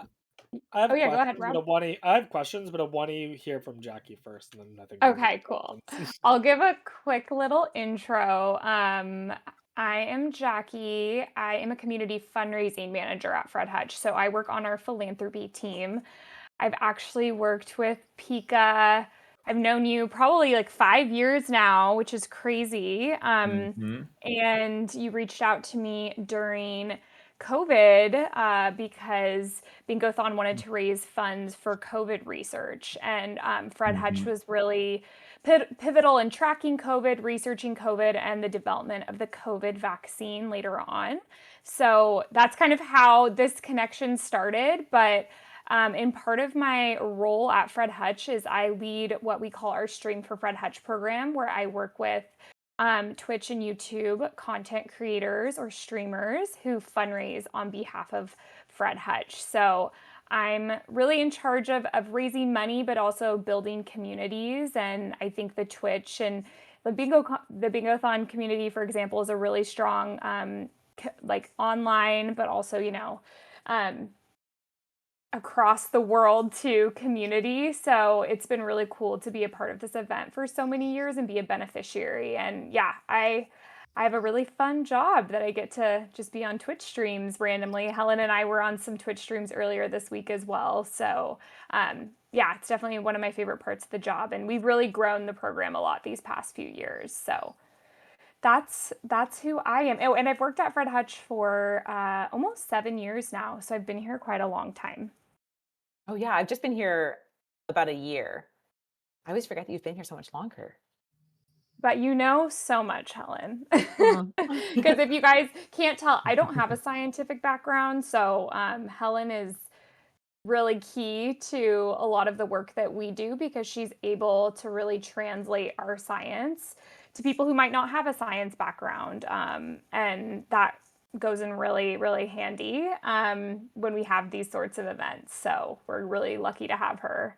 I have Oh yeah, go ahead, questions, but Rob. I have questions, but I want to hear from Jackie first, and then I think we'll get Okay, to cool. questions. I'll give a quick little intro. I am Jackie. I am a community fundraising manager at Fred Hutch. So I work on our philanthropy team. I've actually worked with Pika. I've known you probably like 5 years now, which is crazy. And you reached out to me during COVID because Bingothon wanted to raise funds for COVID research. And Fred Hutch was really pivotal in tracking COVID, researching COVID, and the development of the COVID vaccine later on. So that's kind of how this connection started. But in part of my role at Fred Hutch is I lead what we call our Stream for Fred Hutch program, where I work with Twitch and YouTube content creators or streamers who fundraise on behalf of Fred Hutch. So I'm really in charge of raising money, but also building communities. And I think the Twitch and the Bingothon community, for example, is a really strong like online, but also, you know, across the world to community. So it's been really cool to be a part of this event for so many years and be a beneficiary. And yeah, I have a really fun job that I get to just be on Twitch streams randomly. Helen and I were on some Twitch streams earlier this week as well. So yeah, it's definitely one of my favorite parts of the job. And we've really grown the program a lot these past few years. So that's who I am. Oh, and I've worked at Fred Hutch for almost 7 years now. So I've been here quite a long time. Oh yeah, I've just been here about a year. I always forget that you've been here so much longer. But you know so much, Helen. Because if you guys can't tell, I don't have a scientific background. So Helen is really key to a lot of the work that we do because she's able to really translate our science to people who might not have a science background. And that goes in really, really handy when we have these sorts of events. So we're really lucky to have her.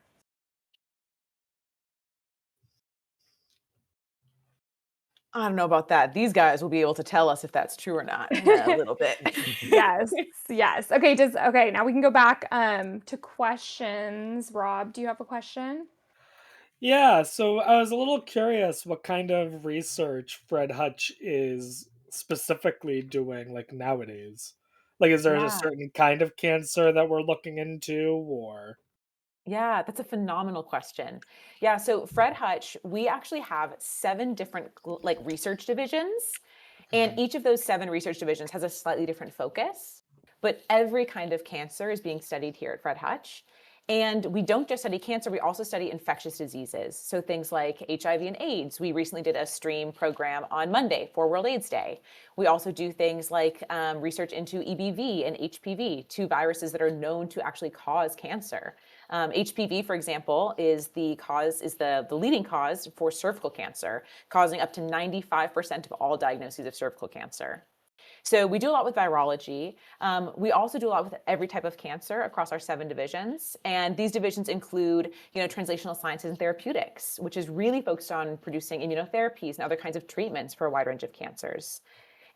I don't know about that. These guys will be able to tell us if that's true or not in a little bit. Yes, yes. Okay, now we can go back to questions. Rob, do you have a question? Yeah, so I was a little curious what kind of research Fred Hutch is specifically doing like nowadays. Like, is there a Yeah. certain kind of cancer that we're looking into, or? Yeah, that's a phenomenal question. Yeah, so Fred Hutch, we actually have 7 different like research divisions, and Mhm. each of those 7 research divisions has a slightly different focus. But every kind of cancer is being studied here at Fred Hutch. And we don't just study cancer, we also study infectious diseases. So things like HIV and AIDS. We recently did a stream program on Monday for World AIDS Day. We also do things like research into EBV and HPV, 2 viruses that are known to actually cause cancer. HPV, for example, is the leading cause for cervical cancer, causing up to 95% of all diagnoses of cervical cancer. So we do a lot with virology. We also do a lot with every type of cancer across our 7 divisions. And these divisions include, translational sciences and therapeutics, which is really focused on producing immunotherapies and other kinds of treatments for a wide range of cancers.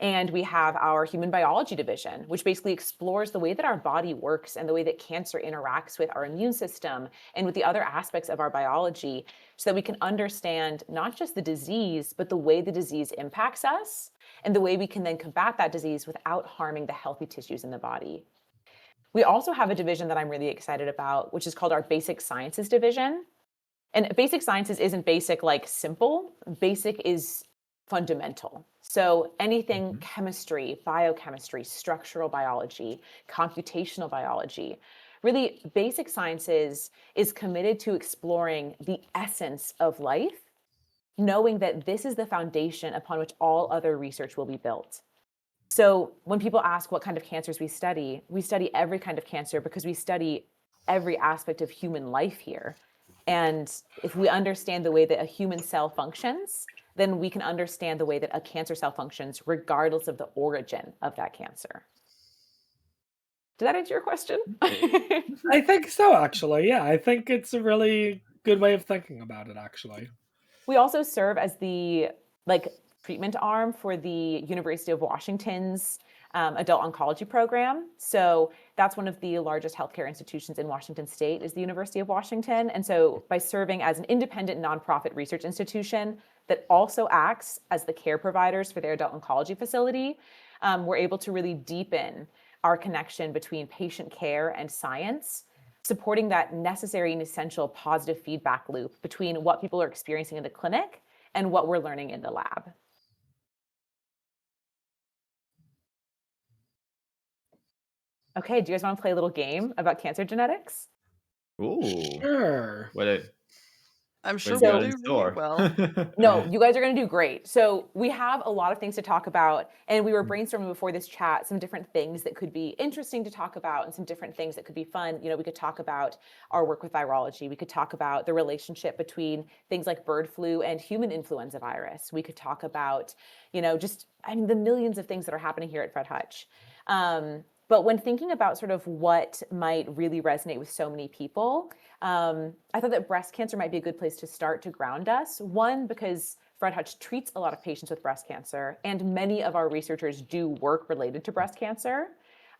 And we have our human biology division, which basically explores the way that our body works and the way that cancer interacts with our immune system and with the other aspects of our biology so that we can understand not just the disease, but the way the disease impacts us and the way we can then combat that disease without harming the healthy tissues in the body. We also have a division that I'm really excited about, which is called our basic sciences division. And basic sciences isn't basic like simple, basic is fundamental. So anything Mhm. chemistry, biochemistry, structural biology, computational biology, really basic sciences is committed to exploring the essence of life, knowing that this is the foundation upon which all other research will be built. So when people ask what kind of cancers we study every kind of cancer because we study every aspect of human life here. And if we understand the way that a human cell functions, then we can understand the way that a cancer cell functions regardless of the origin of that cancer. Did that answer your question? I think so, actually. Yeah, I think it's a really good way of thinking about it, actually. We also serve as the like treatment arm for the University of Washington's adult oncology program. So that's one of the largest healthcare institutions in Washington State is the University of Washington. And so by serving as an independent nonprofit research institution that also acts as the care providers for their adult oncology facility, we're able to really deepen our connection between patient care and science, supporting that necessary and essential positive feedback loop between what people are experiencing in the clinic and what we're learning in the lab. Okay, do you guys want to play a little game about cancer genetics? Ooh, Sure. I'm what sure do you we'll got in So do really store? well. no, you guys are going to do great. So we have a lot of things to talk about, and we were Mm. brainstorming before this chat some different things that could be interesting to talk about, and some different things that could be fun. We could talk about our work with virology. We could talk about the relationship between things like bird flu and human influenza virus. We could talk about, the millions of things that are happening here at Fred Hutch. But when thinking about sort of what might really resonate with so many people, I thought that breast cancer might be a good place to start to ground us. One, because Fred Hutch treats a lot of patients with breast cancer, and many of our researchers do work related to breast cancer.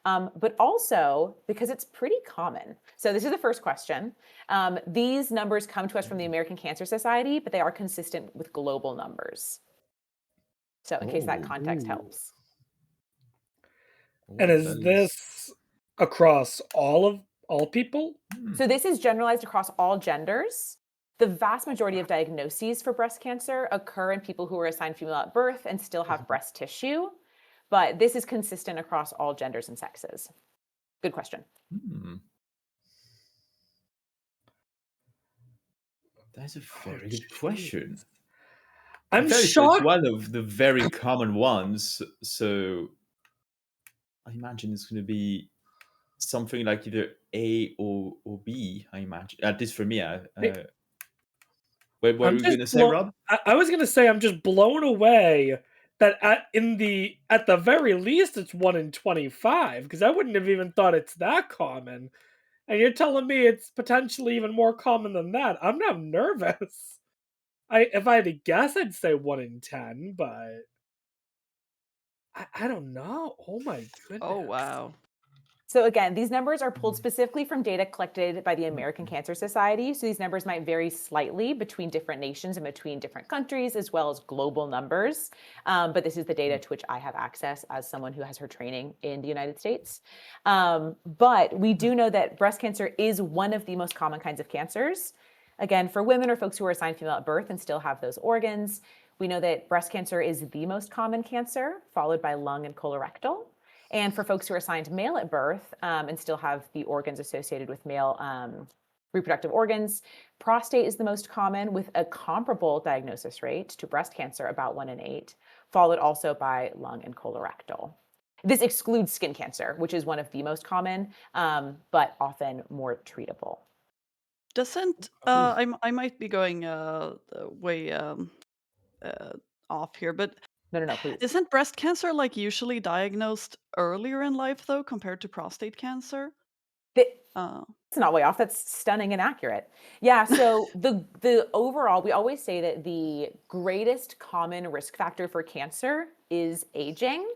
But also because it's pretty common. So, this is the first question. These numbers come to us from the American Cancer Society, but they are consistent with global numbers. So, in case that Oh, context Ooh. helps. And oh, is that is. this across all people? Hmm. So this is generalized across all genders. The vast majority of diagnoses for breast cancer occur in people who are assigned female at birth and still have breast tissue, but this is consistent across all genders and sexes. Good question. Hmm. That's a Oh, very good question. jeez. I'm I'm fairly sure it's shocked. one of the very common ones. So I imagine it's going to be something like either A or B. I imagine, at least for me. What were I'm you just going to say, blown. Rob? I was gonna say I'm just blown away that at the very least it's 1 in 25 because I wouldn't have even thought it's that common. And you're telling me it's potentially even more common than that. I'm now nervous. if I had to guess, I'd say 1 in 10, but I don't know. Oh my Oh, goodness. wow. So again, these numbers are pulled specifically from data collected by the American Mhm. Cancer Society. So these numbers might vary slightly between different nations and between different countries, as well as global numbers. But this is the data to which I have access as someone who has her training in the United States. But we do know that breast cancer is one of the most common kinds of cancers. Again, for women or folks who are assigned female at birth and still have those organs, we know that breast cancer is the most common cancer, followed by lung and colorectal. And for folks who are assigned male at birth and still have the organs associated with male reproductive organs, prostate is the most common with a comparable diagnosis rate to breast cancer, about 1 in 8, followed also by lung and colorectal. This excludes skin cancer, which is one of the most common, but often more treatable. Doesn't Oof. I might be going way off here, but No, please. isn't breast cancer like usually diagnosed earlier in life though compared to prostate cancer? The, Uh, That's not way off. That's stunning and accurate. Yeah. So the overall, we always say that the greatest common risk factor for cancer is aging.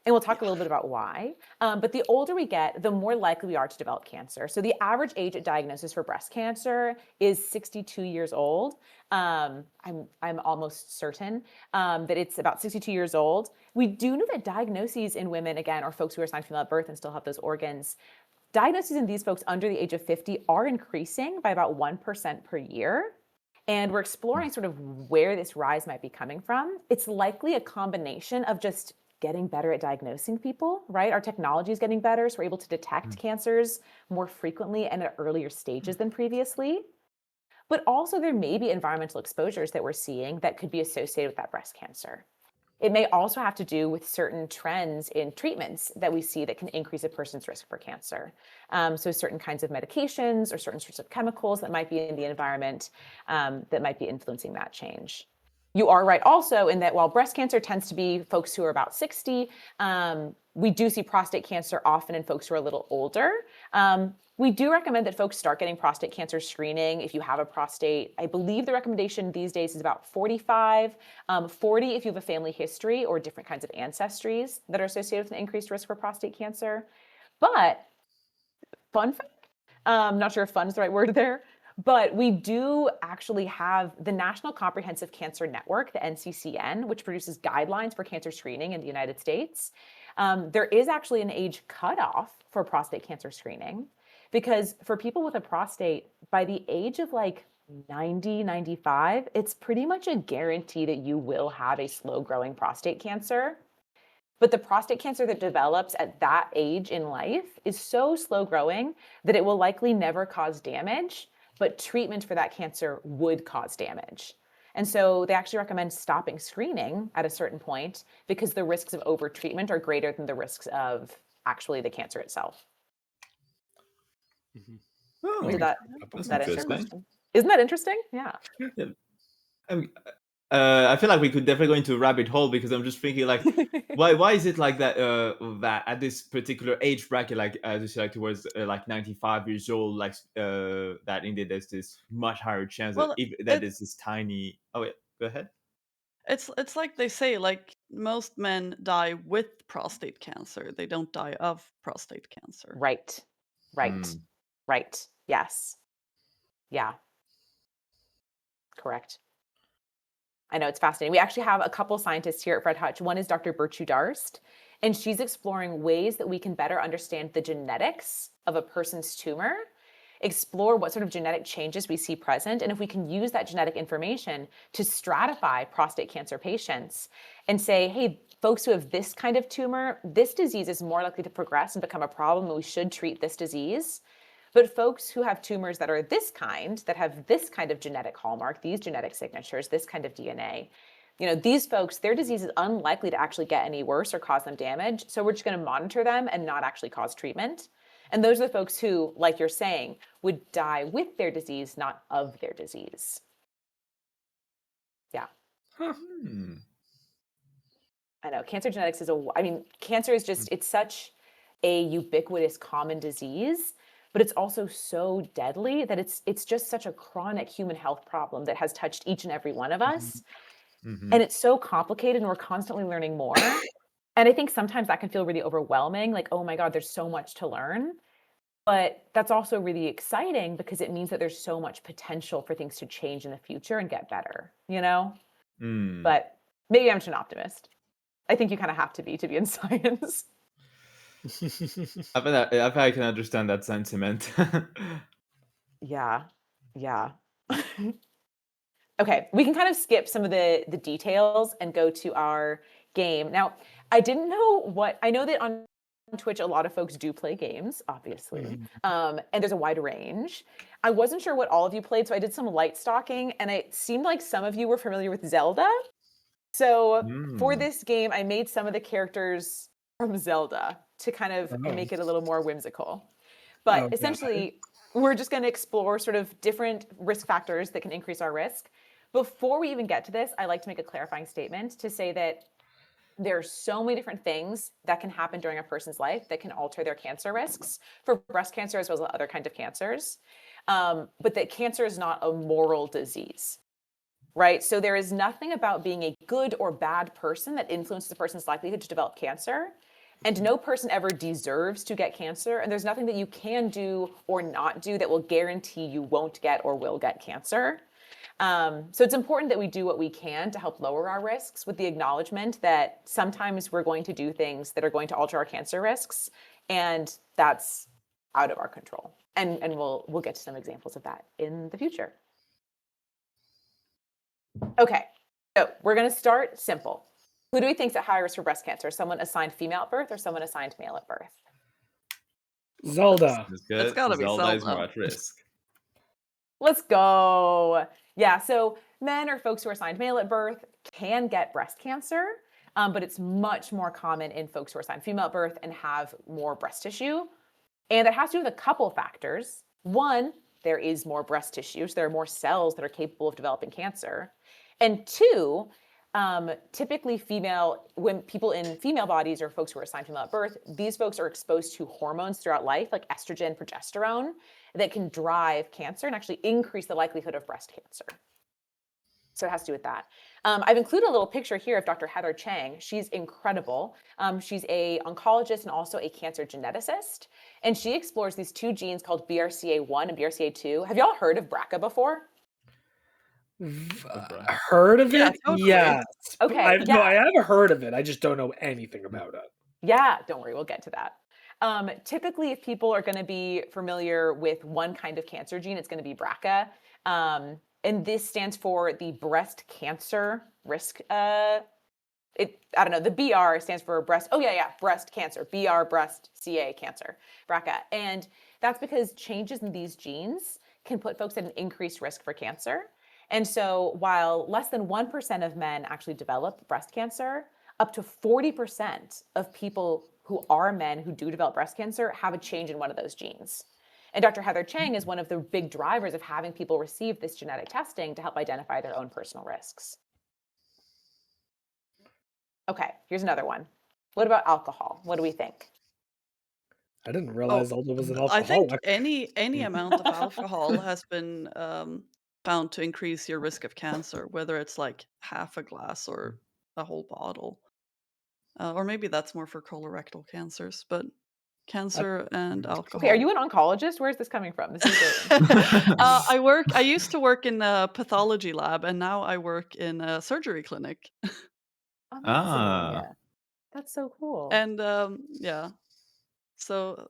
And we'll talk a yeah. little bit about why. But the older we get, the more likely we are to develop cancer. So the average age at diagnosis for breast cancer is 62 years old. I'm almost certain that it's about 62 years old. We do know that diagnoses in women, again, or folks who are assigned female at birth and still have those organs, diagnoses in these folks under the age of 50 are increasing by about 1% per year. And we're exploring sort of where this rise might be coming from. It's likely a combination of just getting better at diagnosing people, right? Our technology is getting better, so we're able to detect cancers more frequently and at earlier stages than previously. But also, there may be environmental exposures that we're seeing that could be associated with that breast cancer. It may also have to do with certain trends in treatments that we see that can increase a person's risk for cancer. So certain kinds of medications or certain sorts of chemicals that might be in the environment that might be influencing that change. You are right also in that while breast cancer tends to be folks who are about 60, we do see prostate cancer often in folks who are a little older. We do recommend that folks start getting prostate cancer screening if you have a prostate. I believe the recommendation these days is about 45, 40 if you have a family history or different kinds of ancestries that are associated with an increased risk for prostate cancer. But fun fact, not sure if fun is the right word there, but we do actually have the National Comprehensive Cancer Network, the NCCN, which produces guidelines for cancer screening in the United States. There is actually an age cutoff for prostate cancer screening because for people with a prostate, by the age of like 90, 95, it's pretty much a guarantee that you will have a slow growing prostate cancer. But the prostate cancer that develops at that age in life is so slow growing that it will likely never cause damage, but treatment for that cancer would cause damage. And so they actually recommend stopping screening at a certain point because the risks of overtreatment are greater than the risks of actually the cancer itself. Oh, Did that that's answer your interesting. question? Isn't that interesting? Yeah. Yeah. Um, I feel like we could definitely go into a rabbit hole because I'm just thinking like, why is it like that? That at this particular age bracket, like as you said, like towards like 95 years old, like that indeed there's this much higher chance that Well, if that it's is this tiny. Oh wait, go ahead. it's like they say, like most men die with prostate cancer. They don't die of prostate cancer. Right. Right. Hmm. Right. Yes. Yeah. Correct. I know it's fascinating. We actually have a couple scientists here at Fred Hutch. One is Dr. Birchu Darst, and she's exploring ways that we can better understand the genetics of a person's tumor, explore what sort of genetic changes we see present, and if we can use that genetic information to stratify prostate cancer patients and say, hey, folks who have this kind of tumor, this disease is more likely to progress and become a problem, and we should treat this disease. But folks who have tumors that are this kind, that have this kind of genetic hallmark, these genetic signatures, this kind of DNA, these folks, their disease is unlikely to actually get any worse or cause them damage. So we're just going to monitor them and not actually cause treatment. And those are the folks who, like you're saying, would die with their disease, not of their disease. Yeah. Hmm. I know cancer genetics cancer is just, it's such a ubiquitous common disease but it's also so deadly that it's just such a chronic human health problem that has touched each and every one of us. Mhm. And it's so complicated and we're constantly learning more. And I think sometimes that can feel really overwhelming, like, oh my God, there's so much to learn. But that's also really exciting because it means that there's so much potential for things to change in the future and get better, you know? Mm. But maybe I'm just an optimist. I think you kind of have to be in science. I can understand that sentiment. Yeah. Yeah. Okay, we can kind of skip some of the details and go to our game. Now, I didn't know what I know that on Twitch a lot of folks do play games, obviously. Mhm. And there's a wide range. I wasn't sure what all of you played, so I did some light stalking, and it seemed like some of you were familiar with Zelda. So for Mm. this game, I made some of the characters from Zelda to kind of Oh. make it a little more whimsical. But Okay. essentially, we're just going to explore sort of different risk factors that can increase our risk. Before we even get to this, I like to make a clarifying statement to say that there are so many different things that can happen during a person's life that can alter their cancer risks for breast cancer as well as other kinds of cancers. But that cancer is not a moral disease, right? So there is nothing about being a good or bad person that influences a person's likelihood to develop cancer. And no person ever deserves to get cancer. And there's nothing that you can do or not do that will guarantee you won't get or will get cancer. So it's important that we do what we can to help lower our risks with the acknowledgement that sometimes we're going to do things that are going to alter our cancer risks, and that's out of our control. And we'll get to some examples of that in the future. Okay, so we're going to start simple. Who do we think is at high risk for breast cancer? Someone assigned female at birth or someone assigned male at birth? Zelda. That's It's good. gotta be Zelda is more Zelda. at risk. Let's go. Yeah, so men or folks who are assigned male at birth can get breast cancer, but it's much more common in folks who are assigned female at birth and have more breast tissue. And it has to do with a couple factors. One, there is more breast tissue, so there are more cells that are capable of developing cancer. And two, typically when people in female bodies or folks who are assigned female at birth, these folks are exposed to hormones throughout life, like estrogen, progesterone, that can drive cancer and actually increase the likelihood of breast cancer. So it has to do with that. I've included a little picture here of Dr. Heather Chang. She's incredible. She's an oncologist and also a cancer geneticist. And she explores these two genes called BRCA1 and BRCA2. Have y'all heard of BRCA before? Heard of Yeah, it? totally. Yes. Okay, No, yeah. I have heard of it. I just don't know anything about it. Yeah, don't worry, we'll get to that. Typically, if people are going to be familiar with one kind of cancer gene, it's going to be BRCA. And this stands for the breast cancer risk. I don't know, the BR stands for breast cancer, BR, breast, CA, cancer, BRCA. And that's because changes in these genes can put folks at an increased risk for cancer. And so while less than 1% of men actually develop breast cancer, up to 40% of people who are men who do develop breast cancer have a change in one of those genes. And Dr. Heather Chang is one of the big drivers of having people receive this genetic testing to help identify their own personal risks. Okay, here's another one. What about alcohol? What do we think? I didn't Oh, realize Zelda was an I think alcoholic. any amount of alcohol has been found to increase your risk of cancer, whether it's like half a glass or a whole bottle. Or maybe that's more for colorectal cancers, but cancer and Okay, are alcohol. you an oncologist? Where's this coming from? This is great. I used to work in a pathology lab, and now I work in a surgery clinic. Amazing. Ah. That's so cool. And yeah, so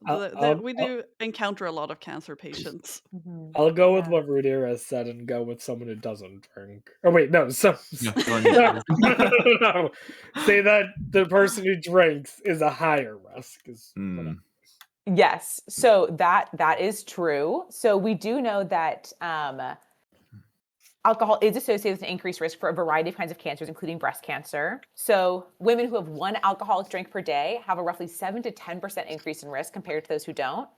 we do encounter a lot of cancer patients. Mhm. I'll go with Yeah. what Rudira said and go with someone who doesn't drink. Oh wait, no, Yeah, someone who no, doesn't. no. Say that the person who drinks is a higher risk. Is what Mm. Yes, so that is true. So we do know that alcohol is associated with an increased risk for a variety of kinds of cancers, including breast cancer. So women who have one alcoholic drink per day have a roughly 7 to 10% increase in risk compared to those who don't.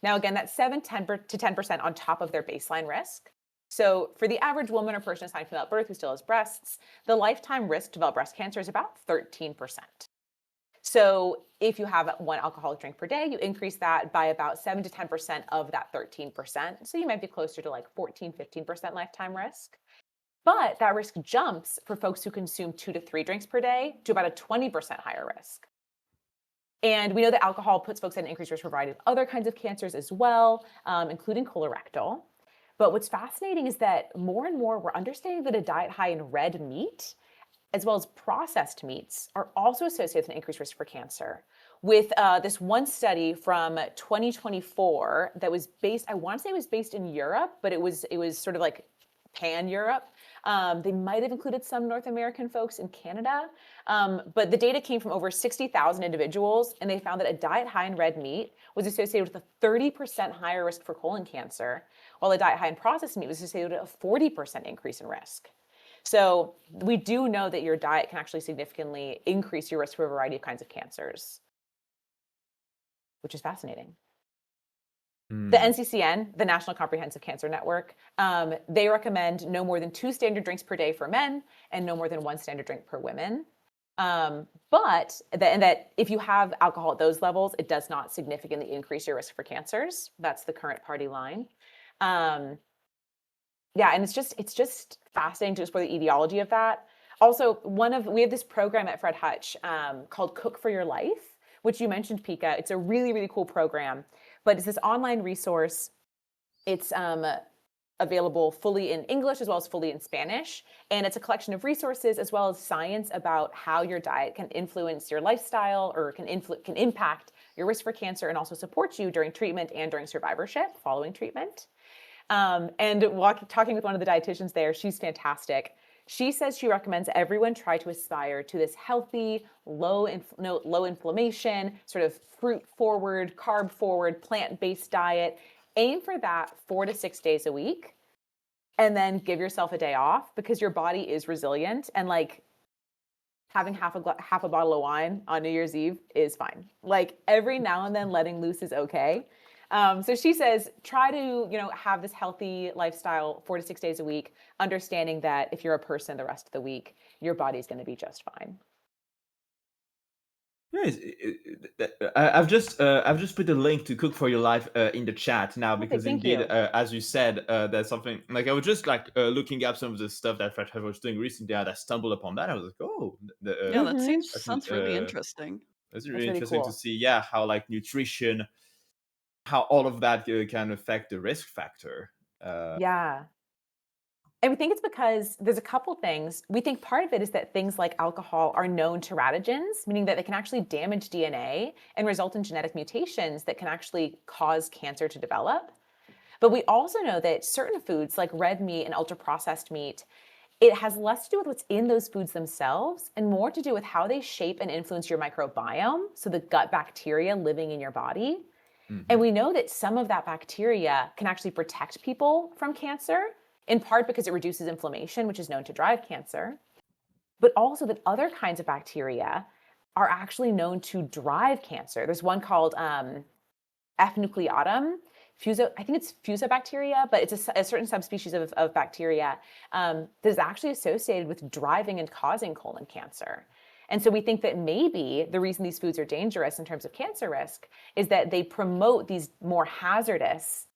Now, again, that's 7 to 10% on top of their baseline risk. So for the average woman or person assigned female at birth who still has breasts, the lifetime risk to develop breast cancer is about 13%. So if you have one alcoholic drink per day, you increase that by about 7 to 10% of that 13%. So you might be closer to like 14, 15% lifetime risk. But that risk jumps for folks who consume 2 to 3 drinks per day to about a 20% higher risk. And we know that alcohol puts folks at an increased risk for a variety of other kinds of cancers as well, including colorectal. But what's fascinating is that more and more we're understanding that a diet high in red meat, as well as processed meats, are also associated with an increased risk for cancer. With this one study from 2024 that was based, I want to say it was based in Europe, but it was sort of like pan-Europe. They might have included some North American folks in Canada, but the data came from over 60,000 individuals, and they found that a diet high in red meat was associated with a 30% higher risk for colon cancer, while a diet high in processed meat was associated with a 40% increase in risk. So we do know that your diet can actually significantly increase your risk for a variety of kinds of cancers, which is fascinating. The NCCN, the National Comprehensive Cancer Network, they recommend no more than 2 standard drinks per day for men and no more than 1 standard drink per women. But that if you have alcohol at those levels, it does not significantly increase your risk for cancers. That's the current party line. Yeah, and it's just fascinating to explore the etiology of that. Also, we have this program at Fred Hutch called Cook for Your Life, which you mentioned, Pika. It's a really, really cool program, but it's this online resource. It's available fully in English as well as fully in Spanish, and it's a collection of resources as well as science about how your diet can influence your lifestyle or can impact your risk for cancer and also support you during treatment and during survivorship following treatment. And talking with one of the dietitians there, she's fantastic. She says she recommends everyone try to aspire to this healthy, low inflammation, sort of fruit forward, carb forward, plant-based diet. Aim for that 4 to 6 days a week, and then give yourself a day off because your body is resilient, and like having half a bottle of wine on New Year's Eve is fine. Like every now and then letting loose is okay. So she says, try to, have this healthy lifestyle 4 to 6 days a week, understanding that if you're a person the rest of the week, your body's going to be just fine. Yes, I've just put a link to Cook for Your Life in the chat now because thank indeed, you. as you said, there's something like I was just like looking up some of the stuff that Fred Hutch was doing recently, and I stumbled upon that. I was like, oh, Yeah, that that's sounds really interesting. that's That's really really interesting to cool. see. Yeah, how like nutrition, how all of that can affect the risk factor. Yeah. And we think it's because there's a couple things. We think part of it is that things like alcohol are known teratogens, meaning that they can actually damage DNA and result in genetic mutations that can actually cause cancer to develop. But we also know that certain foods like red meat and ultra-processed meat, it has less to do with what's in those foods themselves and more to do with how they shape and influence your microbiome, so the gut bacteria living in your body. And we know that some of that bacteria can actually protect people from cancer, in part because it reduces inflammation, which is known to drive cancer, but also that other kinds of bacteria are actually known to drive cancer. There's one called F. nucleatum, I think it's fusobacteria, but it's a certain subspecies of bacteria that is actually associated with driving and causing colon cancer. And so we think that maybe the reason these foods are dangerous in terms of cancer risk is that they promote these more hazardous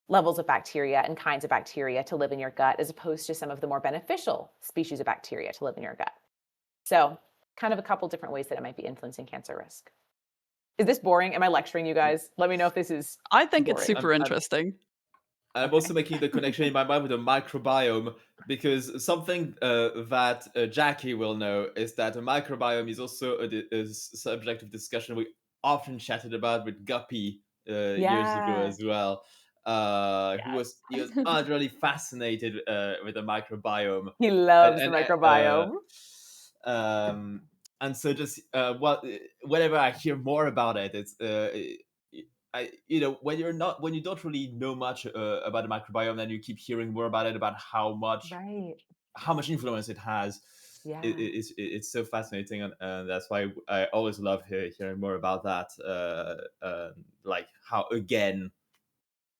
levels of bacteria and kinds of bacteria to live in your gut, as opposed to some of the more beneficial species of bacteria to live in your gut. So kind of a couple different ways that it might be influencing cancer risk. Is this boring? Am I lecturing you guys? Let me know if this is I think it's boring. super interesting. I'm also making the connection in my mind with the microbiome because something that Jackie will know is that a microbiome is also a subject of discussion we often chatted about with Guppy years ago Yeah. as well. He was utterly fascinated with the microbiome. He loves the And microbiome. and so just whenever I hear more about it, it's when you don't really know much about the microbiome, then you keep hearing more about it, about how much Right. influence it has. Yeah. It's so fascinating, and that's why I always love hearing more about that. Like how again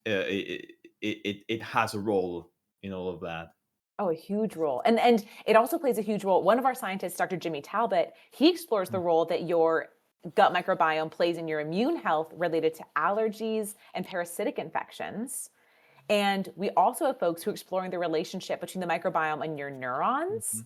it has a role in all of that. Oh, a huge role. And it also plays a huge role. One of our scientists, Dr. Jimmy Talbot, he explores the role that your gut microbiome plays in your immune health related to allergies and parasitic infections. And we also have folks who are exploring the relationship between the microbiome and your neurons.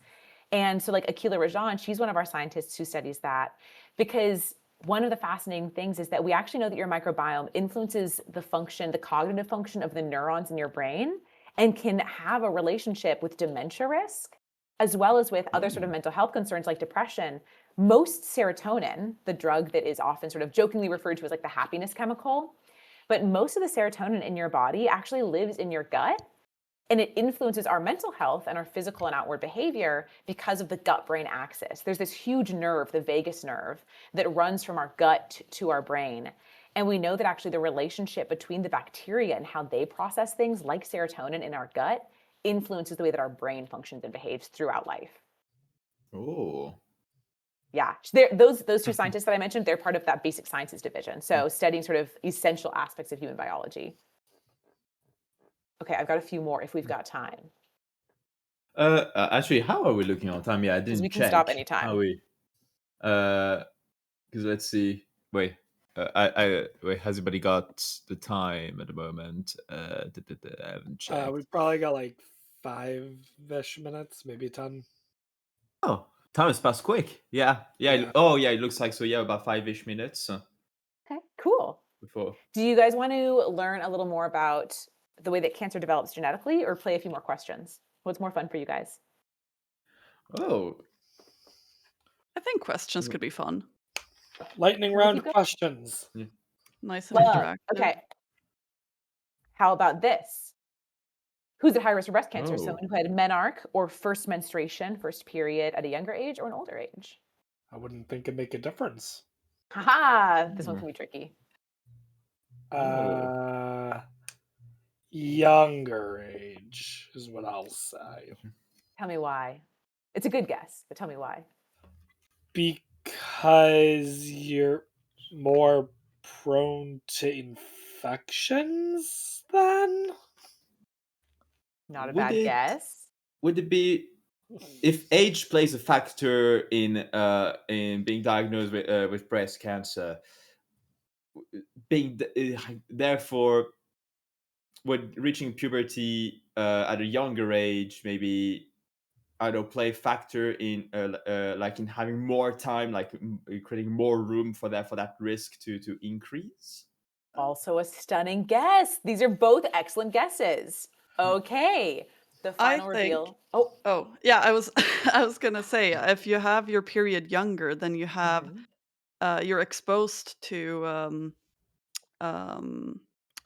And so, like Akila Rajan, she's one of our scientists who studies that, because one of the fascinating things is that we actually know that your microbiome influences the function, the cognitive function of the neurons in your brain, and can have a relationship with dementia risk, as well as with other sort of mental health concerns like depression. Most serotonin, the drug that is often sort of jokingly referred to as like the happiness chemical, but most of the serotonin in your body actually lives in your gut, and it influences our mental health and our physical and outward behavior because of the gut-brain axis. There's this huge nerve, the vagus nerve, that runs from our gut to our brain. And we know that actually the relationship between the bacteria and how they process things like serotonin in our gut influences the way that our brain functions and behaves throughout life. Oh. Yeah, those two scientists that I mentioned, they're part of that basic sciences division. So studying sort of essential aspects of human biology. Okay, I've got a few more if we've got time. Actually, how are we looking on time? Yeah, I Because we didn't can stop check. How anytime. we? Because let's see. Wait. Wait. Has anybody got the time at the moment? I haven't checked. We've probably got like 5-ish minutes, maybe 10. Oh, time has passed quick. Yeah. Yeah. Oh, yeah. It looks like so. Yeah, about 5-ish minutes Okay, cool. before. Do you guys want to learn a little more about the way that cancer develops genetically, or play a few more questions? What's more fun for you guys? Oh. I think questions could be fun. Lightning Can we round keep going? questions. Nice and Love. interactive. Okay. How about this? Who's at high risk for breast cancer? Oh. Someone who had menarche or first menstruation, first period at a younger age or an older age? I wouldn't think it'd make a difference. Haha, this one can be tricky. Younger age is what I'll say. Tell me why. It's a good guess, but tell me why. Because you're more prone to infections then? Not a Would bad it- guess. Would it be if age plays a factor in being diagnosed with breast cancer? Therefore, when reaching puberty at a younger age, maybe I don't play a factor in like in having more time, like creating more room for that risk to increase. Also a stunning guess. These are both excellent guesses. Okay, the final reveal. Oh, yeah, I was I was gonna say, if you have your period younger, then you have you're exposed to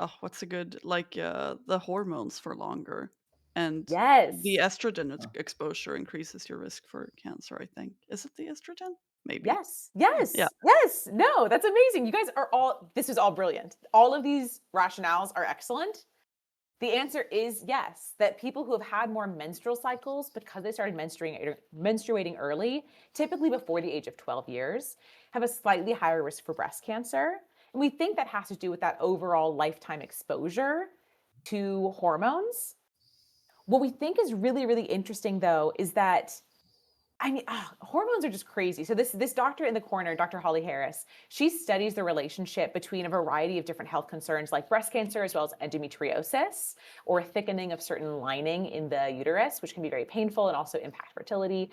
oh, what's a good like the hormones for longer, and Yes. the estrogen exposure increases your risk for cancer. I think, is it the estrogen? Maybe. Yes. Yes. Yeah. Yes. No, that's amazing. You guys are all, this is all brilliant. All of these rationales are excellent. The answer is yes, that people who have had more menstrual cycles because they started menstruating early, typically before the age of 12 years, have a slightly higher risk for breast cancer. And we think that has to do with that overall lifetime exposure to hormones. What we think is really, really interesting, though, is that hormones are just crazy. So this doctor in the corner, Dr. Holly Harris, she studies the relationship between a variety of different health concerns like breast cancer, as well as endometriosis, or thickening of certain lining in the uterus, which can be very painful and also impact fertility.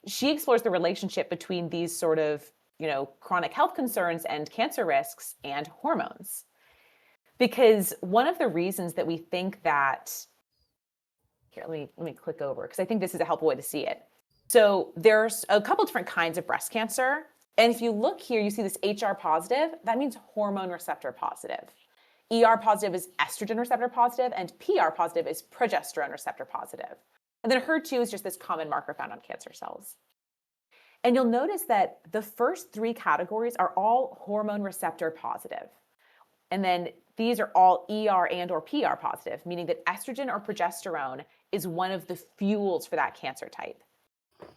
She explores the relationship between these sort of, chronic health concerns and cancer risks and hormones. Because one of the reasons that we think that, here, let me click over, because I think this is a helpful way to see it. So there's a couple different kinds of breast cancer. And if you look here, you see this HR positive. That means hormone receptor positive. ER positive is estrogen receptor positive, and PR positive is progesterone receptor positive. And then HER2 is just this common marker found on cancer cells. And you'll notice that the first three categories are all hormone receptor positive. And then these are all ER and or PR positive, meaning that estrogen or progesterone is one of the fuels for that cancer type.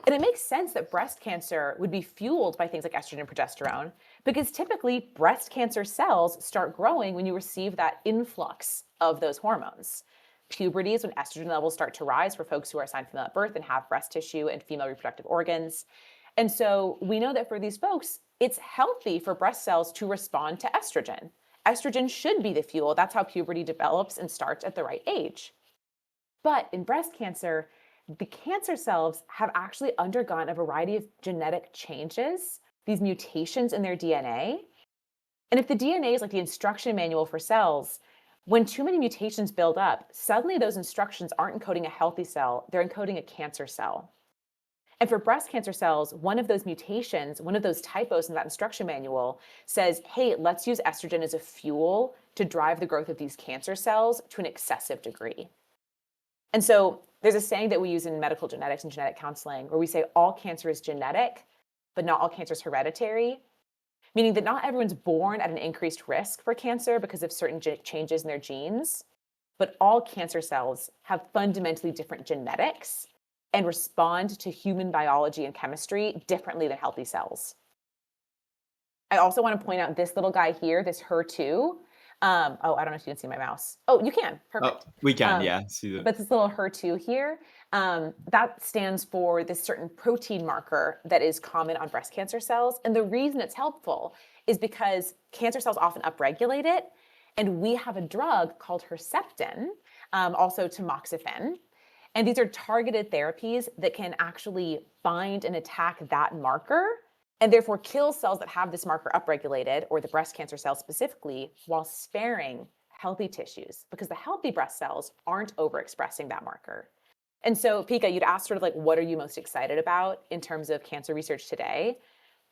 And it makes sense that breast cancer would be fueled by things like estrogen and progesterone, because typically breast cancer cells start growing when you receive that influx of those hormones. Puberty is when estrogen levels start to rise for folks who are assigned female at birth and have breast tissue and female reproductive organs. And so we know that for these folks, it's healthy for breast cells to respond to estrogen. Estrogen should be the fuel. That's how puberty develops and starts at the right age. But in breast cancer, the cancer cells have actually undergone a variety of genetic changes, these mutations in their DNA. And if the DNA is like the instruction manual for cells, when too many mutations build up, suddenly those instructions aren't encoding a healthy cell, they're encoding a cancer cell. And for breast cancer cells, one of those mutations, one of those typos in that instruction manual says, hey, let's use estrogen as a fuel to drive the growth of these cancer cells to an excessive degree. And so there's a saying that we use in medical genetics and genetic counseling where we say all cancer is genetic, but not all cancer is hereditary, meaning that not everyone's born at an increased risk for cancer because of certain changes in their genes, but all cancer cells have fundamentally different genetics and respond to human biology and chemistry differently than healthy cells. I also want to point out this little guy here, this HER2. I don't know if you can see my mouse. Oh, you can. Perfect. We can, yeah. See But this little HER2 here, that stands for this certain protein marker that is common on breast cancer cells. And the reason it's helpful is because cancer cells often upregulate it. And we have a drug called Herceptin, also tamoxifen. And these are targeted therapies that can actually bind and attack that marker and therefore kill cells that have this marker upregulated, or the breast cancer cells specifically, while sparing healthy tissues, because the healthy breast cells aren't overexpressing that marker. And so, Pika, you'd asked sort of like, what are you most excited about in terms of cancer research today?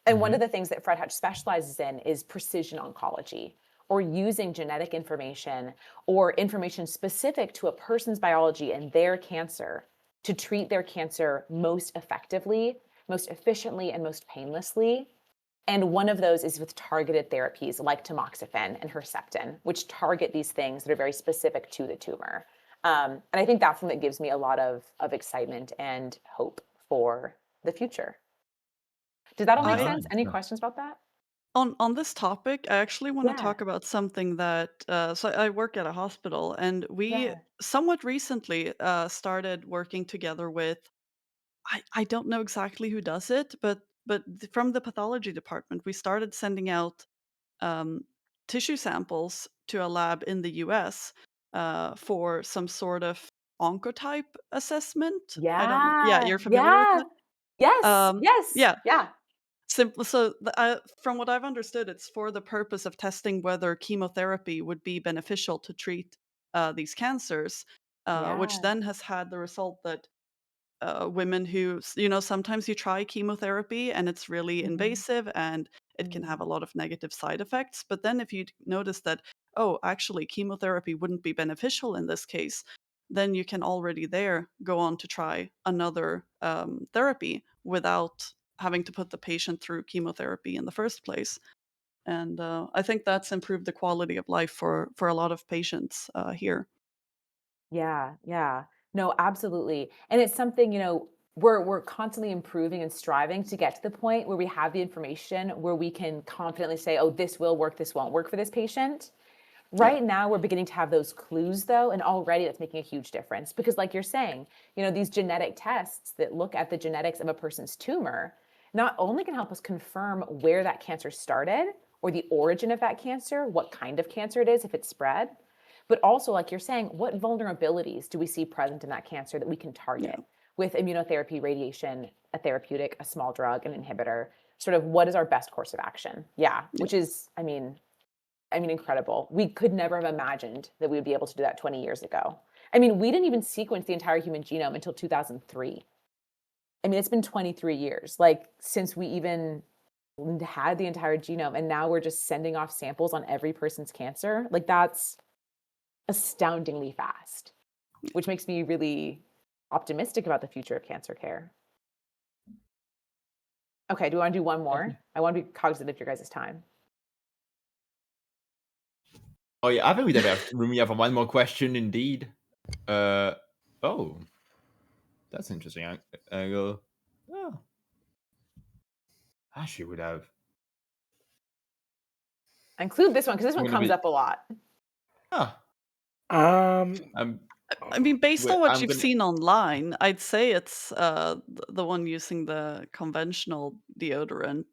And one of the things that Fred Hutch specializes in is precision oncology, or using genetic information or information specific to a person's biology and their cancer to treat their cancer most effectively, most efficiently, and most painlessly. And one of those is with targeted therapies like tamoxifen and Herceptin, which target these things that are very specific to the tumor. And I think that's something that gives me a lot of excitement and hope for the future. Did that all make I sense? Any questions about that? on this topic, I actually want to Yeah, talk about something that so I work at a hospital, and we yeah. somewhat recently started working together with I don't know exactly who does it, but from the pathology department, we started sending out um, tissue samples to a lab in the US for some sort of oncotype assessment. I don't know. Yeah, Yeah, you're familiar with yeah. that? Yes, yes, Yeah, yeah. simple. So, from what I've understood, it's for the purpose of testing whether chemotherapy would be beneficial to treat these cancers, which Yeah. then has had the result that women who, sometimes you try chemotherapy and it's really Mhm, invasive and it can have mm. a lot of negative side effects. But then if you notice that, oh, actually, chemotherapy wouldn't be beneficial in this case, then you can already there go on to try another therapy without having to put the patient through chemotherapy in the first place. And I think that's improved the quality of life for a lot of patients here. Yeah, yeah. No, absolutely. And it's something, we're constantly improving and striving to get to the point where we have the information where we can confidently say, oh, this will work, this won't work for this patient. Yeah. Right now, we're beginning to have those clues, though, and already that's making a huge difference. Because, like you're saying, these genetic tests that look at the genetics of a person's tumor not only can help us confirm where that cancer started or the origin of that cancer, what kind of cancer it is, if it's spread, but also, like you're saying, what vulnerabilities do we see present in that cancer that we can Yeah. target with immunotherapy, radiation, a therapeutic, a small drug, an inhibitor? Sort of what is our best course of action? Yeah, Yeah. which is, I mean, incredible. We could never have imagined that we would be able to do that 20 years ago. I mean, we didn't even sequence the entire human genome until 2003. I mean, it's been 23 years, like since we even had the entire genome, and now we're just sending off samples on every person's cancer. Like that's astoundingly fast, which makes me really optimistic about the future of cancer care. Okay, do we want to do one more? I want to be cognizant of your guys' time. Oh yeah, I think we definitely have room. Yeah, for one more question, indeed. Oh, that's interesting. I go. Oh, actually, would have. I include this one because this I'm one gonna comes be. up a lot. Ah, Um, I'm. I mean, based on what I'm you've gonna. seen online, I'd say it's the one using the conventional deodorant.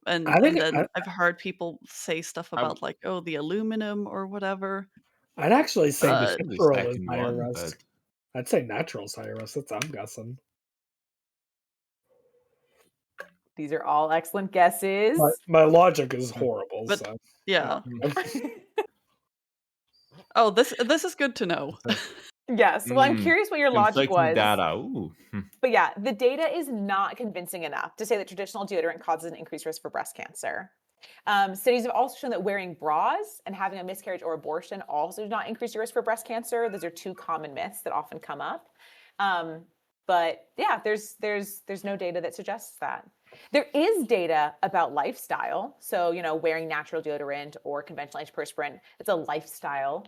And I think then I've heard people say stuff I, about like, oh, the aluminum or whatever. I'd actually say I But think the natural is second higher one, risk. but I'd say natural's higher risk. That's what I'm guessing. These are all excellent guesses. My logic is horrible. but So yeah. mm, Oh, this is good to know. so, Yes. Well, I'm curious what your logic conflicting was. data. Ooh. But yeah, the data is not convincing enough to say that traditional deodorant causes an increased risk for breast cancer. Studies have also shown that wearing bras and having a miscarriage or abortion also do not increase your risk for breast cancer. Those are two common myths that often come up. But yeah, there's no data that suggests that. There is data about lifestyle. So, wearing natural deodorant or conventional antiperspirant, it's a lifestyle,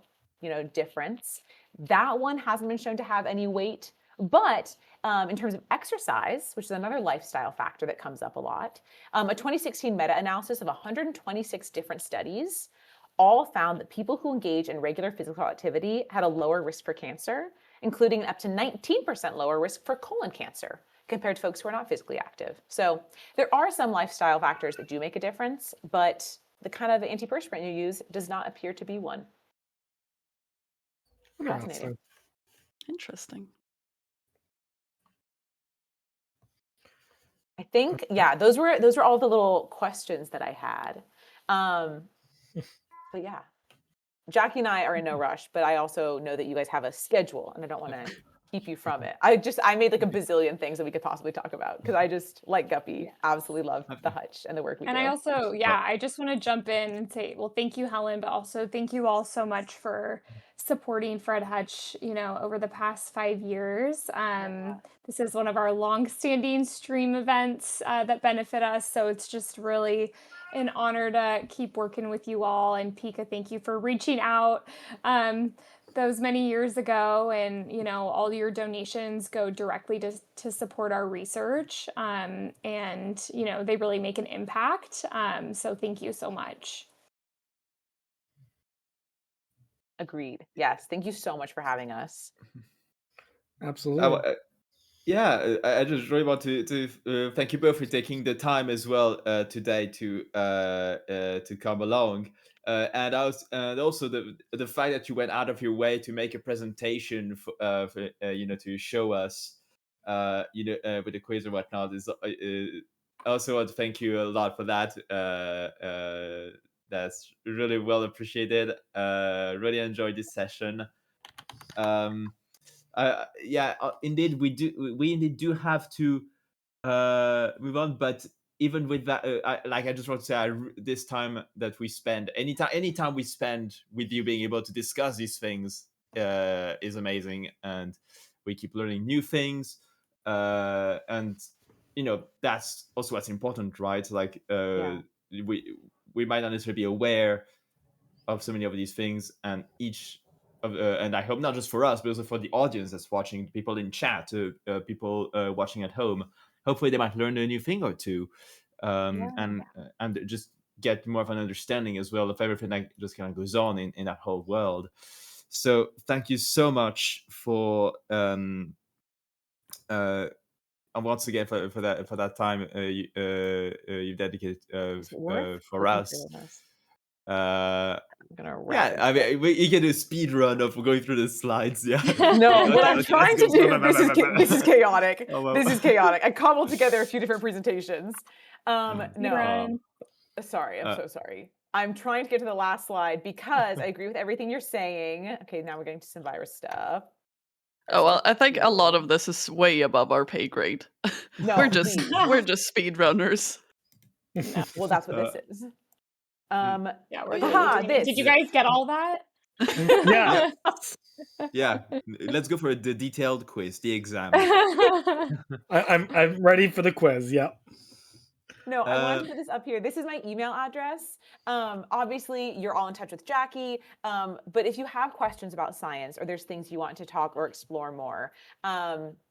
difference. That one hasn't been shown to have any weight. But in terms of exercise, which is another lifestyle factor that comes up a lot, a 2016 meta-analysis of 126 different studies all found that people who engage in regular physical activity had a lower risk for cancer, including up to 19% lower risk for colon cancer compared to folks who are not physically active. So there are some lifestyle factors that do make a difference, but the kind of antiperspirant you use does not appear to be one. Fascinating. Interesting. I think, yeah, those were all the little questions that I had. But yeah, Jackie and I are in no rush, but I also know that you guys have a schedule and I don't want to keep you from it. I made like a bazillion things that we could possibly talk about because I just, like Guppy, absolutely love the Hutch and the work we And do. I also, I just want to jump in and say, well, thank you, Helen, but also thank you all so much for supporting Fred Hutch, over the past 5 years. This is one of our long-standing stream events that benefit us. So it's just really an honor to keep working with you all. And Pika, thank you for reaching out those many years ago, and all your donations go directly to support our research, and they really make an impact, so thank you so much. Agreed. Yes, thank you so much for having us. Absolutely. Yeah, I just really want to thank you both for taking the time as well today to come along, and also the fact that you went out of your way to make a presentation for to show us with the quiz and whatnot is I also want to thank you a lot for that. That's really well appreciated. Really enjoyed this session. Indeed, we indeed do have to move on, but even with that, I just want to say, this time that we spend, anytime we spend with you being able to discuss these things is amazing, and we keep learning new things, and that's also what's important, right? Like we might not necessarily be aware of so many of these things, and and I hope not just for us, but also for the audience that's watching, people in chat, people watching at home. Hopefully, they might learn a new thing or two, and just get more of an understanding as well of everything that just kind of goes on in that whole world. So, thank you so much for and once again for that time you dedicated for us. I'm gonna wrap I mean, you can do a speed run of going through the slides. Yeah. No, what I'm Okay, trying to let's go. do, this is chaotic. Oh, well. This is chaotic. I cobbled together a few different presentations. No, Run. sorry, I'm so sorry. I'm trying to get to the last slide because I agree with everything you're saying. Okay, now we're getting to some virus stuff. Oh well, I think a lot of this is way above our pay grade. No, we're just speedrunners. No, well, that's what this is. Yeah, we're this. Did you guys get all that? Yeah. Yeah. Let's go for the detailed quiz, the exam. I'm ready for the quiz. Yeah. No, I wanted to put this up here. This is my email address. Obviously, you're all in touch with Jackie, but if you have questions about science or there's things you want to talk or explore more,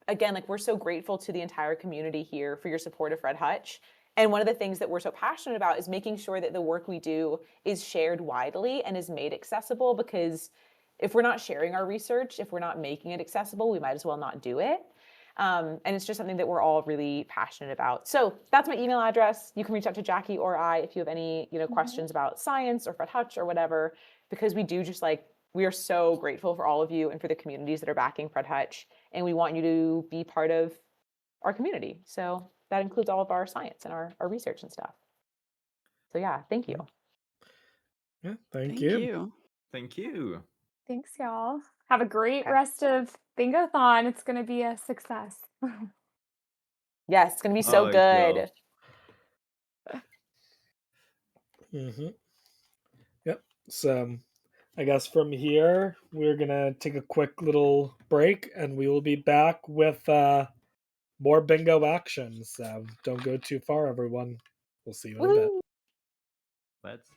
again, like we're so grateful to the entire community here for your support of Fred Hutch. And one of the things that we're so passionate about is making sure that the work we do is shared widely and is made accessible, because if we're not sharing our research, if we're not making it accessible, we might as well not do it. And it's just something that we're all really passionate about. So that's my email address. You can reach out to Jackie or I if you have any, questions about science or Fred Hutch or whatever, because we do just we are so grateful for all of you and for the communities that are backing Fred Hutch. And we want you to be part of our community. So that includes all of our science and our research and stuff. So yeah, thank you. Yeah, thank Thank you. you. Thank you. Thanks, y'all. Have a great Okay. rest of Bingothon. It's going to be a success. Yes, it's going to be so Oh, it good. Mm-hmm. Yep. So I guess from here, we're going to take a quick little break and we will be back with more bingo action. So don't go too far, everyone. We'll see you in a bit. Woohoo! Let's.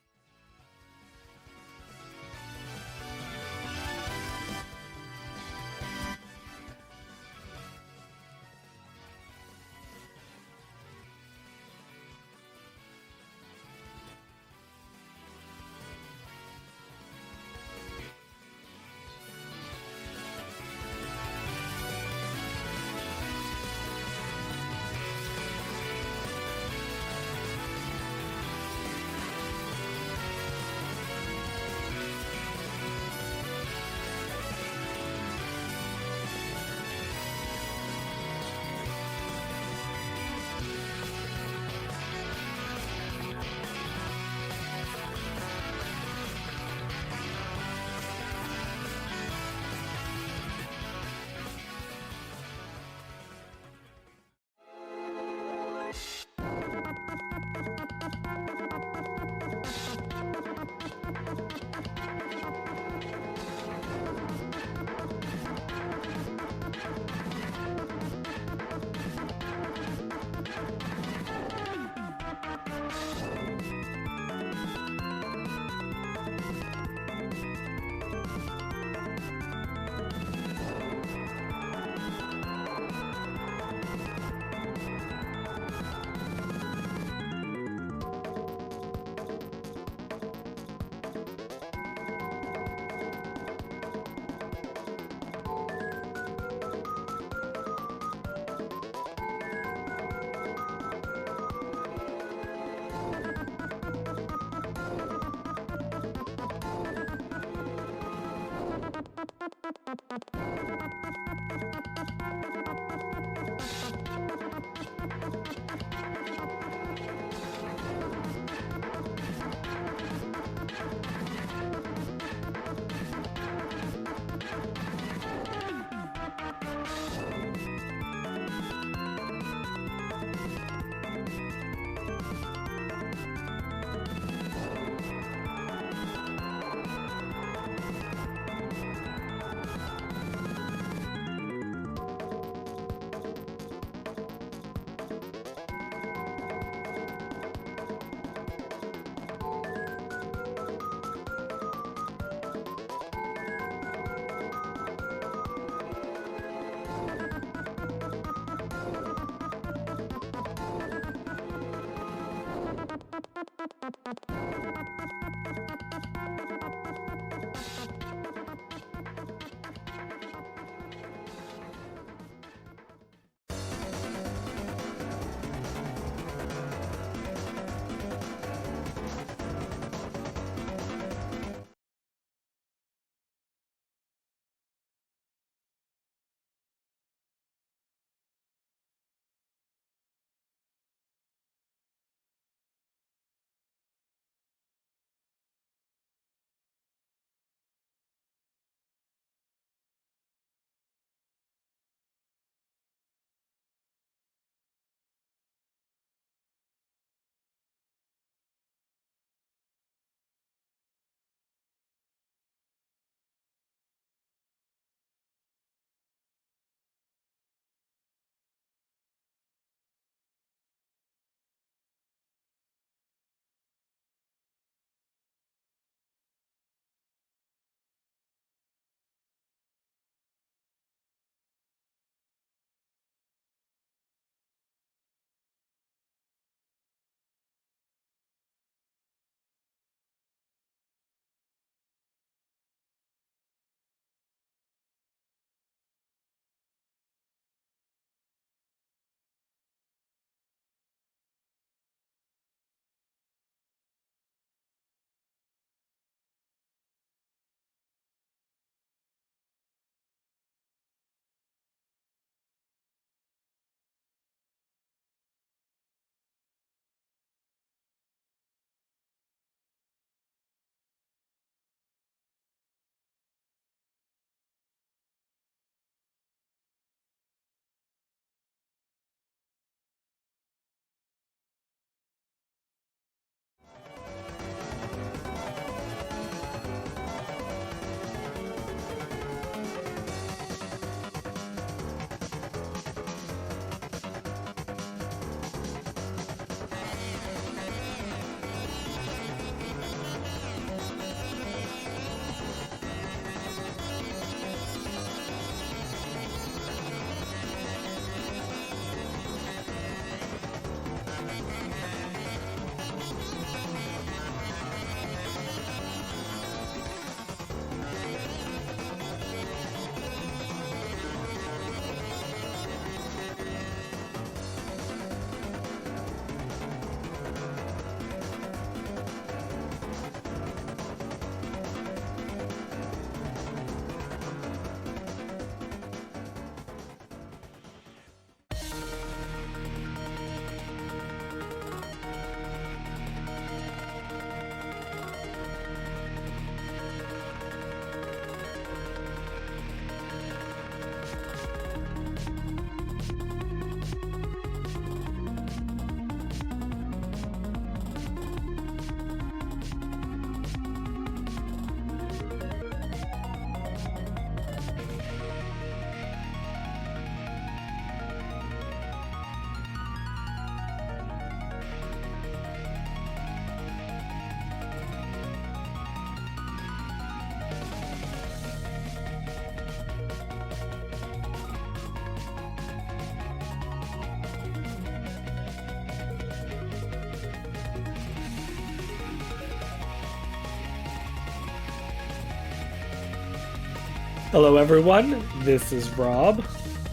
Hello, everyone. This is Rob,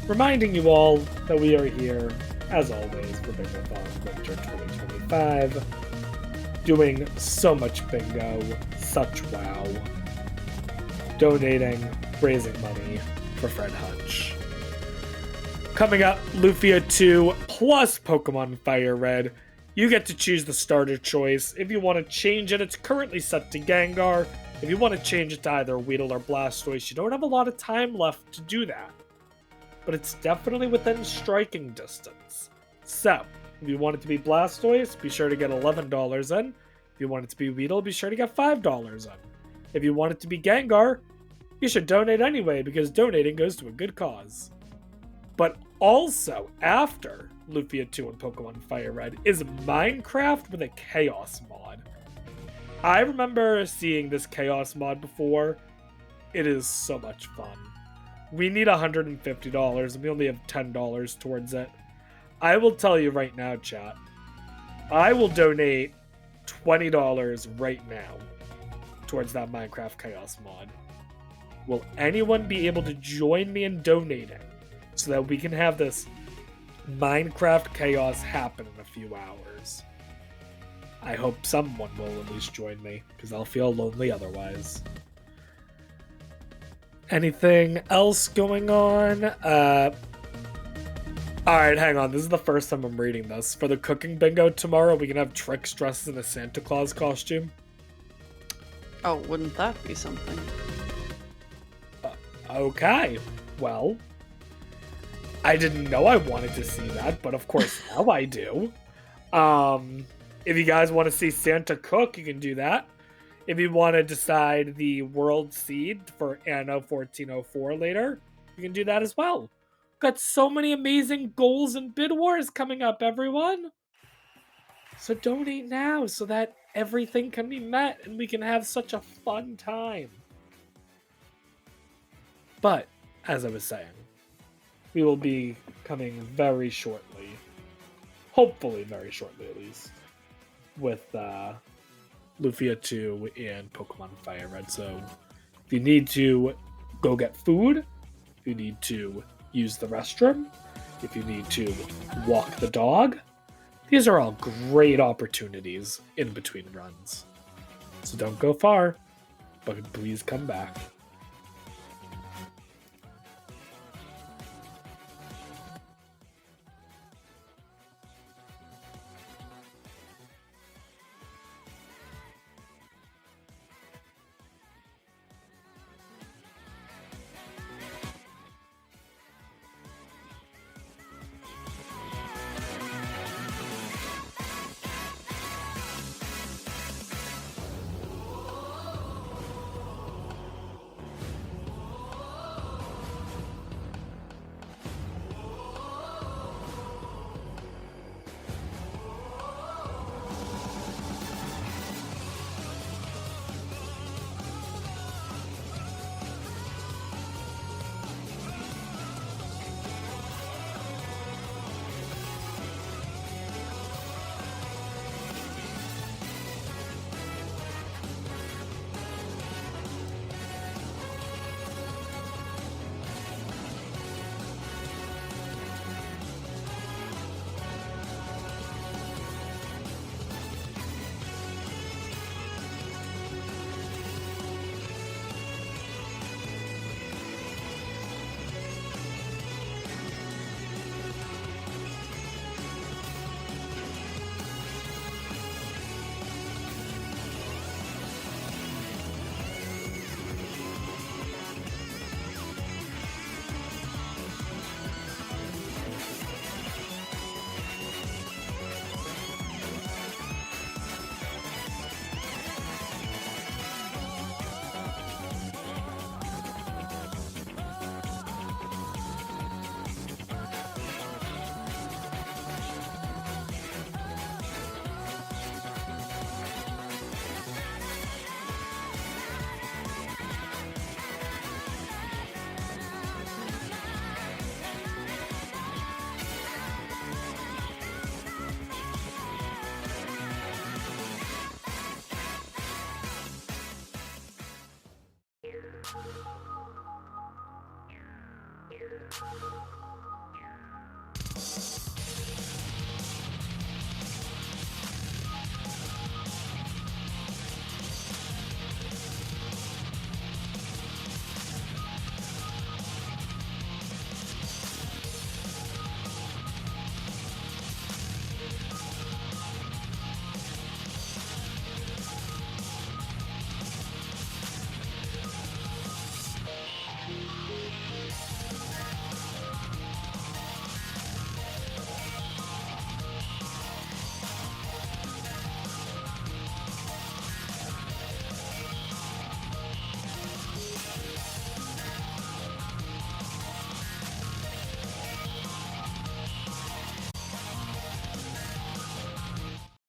reminding you all that we are here, as always, for Bingothon Winter 2025, doing so much bingo, such wow, donating, raising money for Fred Hutch. Coming up, Lufia 2 plus Pokemon Fire Red. You get to choose the starter choice. If you want to change it, it's currently set to Gengar. If you want to change it to either Weedle or Blastoise, you don't have a lot of time left to do that. But it's definitely within striking distance. So, if you want it to be Blastoise, be sure to get $11 in. If you want it to be Weedle, be sure to get $5 in. If you want it to be Gengar, you should donate anyway, because donating goes to a good cause. But also, after Lufia 2 and Pokemon Fire Red is Minecraft with a Chaos mod. I remember seeing this Chaos mod before. It is so much fun. We need $150 and we only have $10 towards it. I will tell you right now, chat. I will donate $20 right now towards that Minecraft Chaos mod. Will anyone be able to join me in donating so that we can have this Minecraft Chaos happen in a few hours? I hope someone will at least join me, because I'll feel lonely otherwise. Anything else going on? Alright, hang on. This is the first time I'm reading this. For the cooking bingo tomorrow, we can have Trix dressed in a Santa Claus costume. Oh, wouldn't that be something? Okay. Well, I didn't know I wanted to see that, but of course now I do. If you guys want to see Santa cook, you can do that. If you want to decide the world seed for Anno 1404 later, you can do that as well. Got so many amazing goals and bid wars coming up, everyone. So donate now so that everything can be met and we can have such a fun time. But, as I was saying, we will be coming very shortly, hopefully very shortly at least, with Lufia 2 and Pokemon Fire Red. So if you need to go get food, if you need to use the restroom, if you need to walk the dog, these are all great opportunities in between runs. So don't go far, but please come back.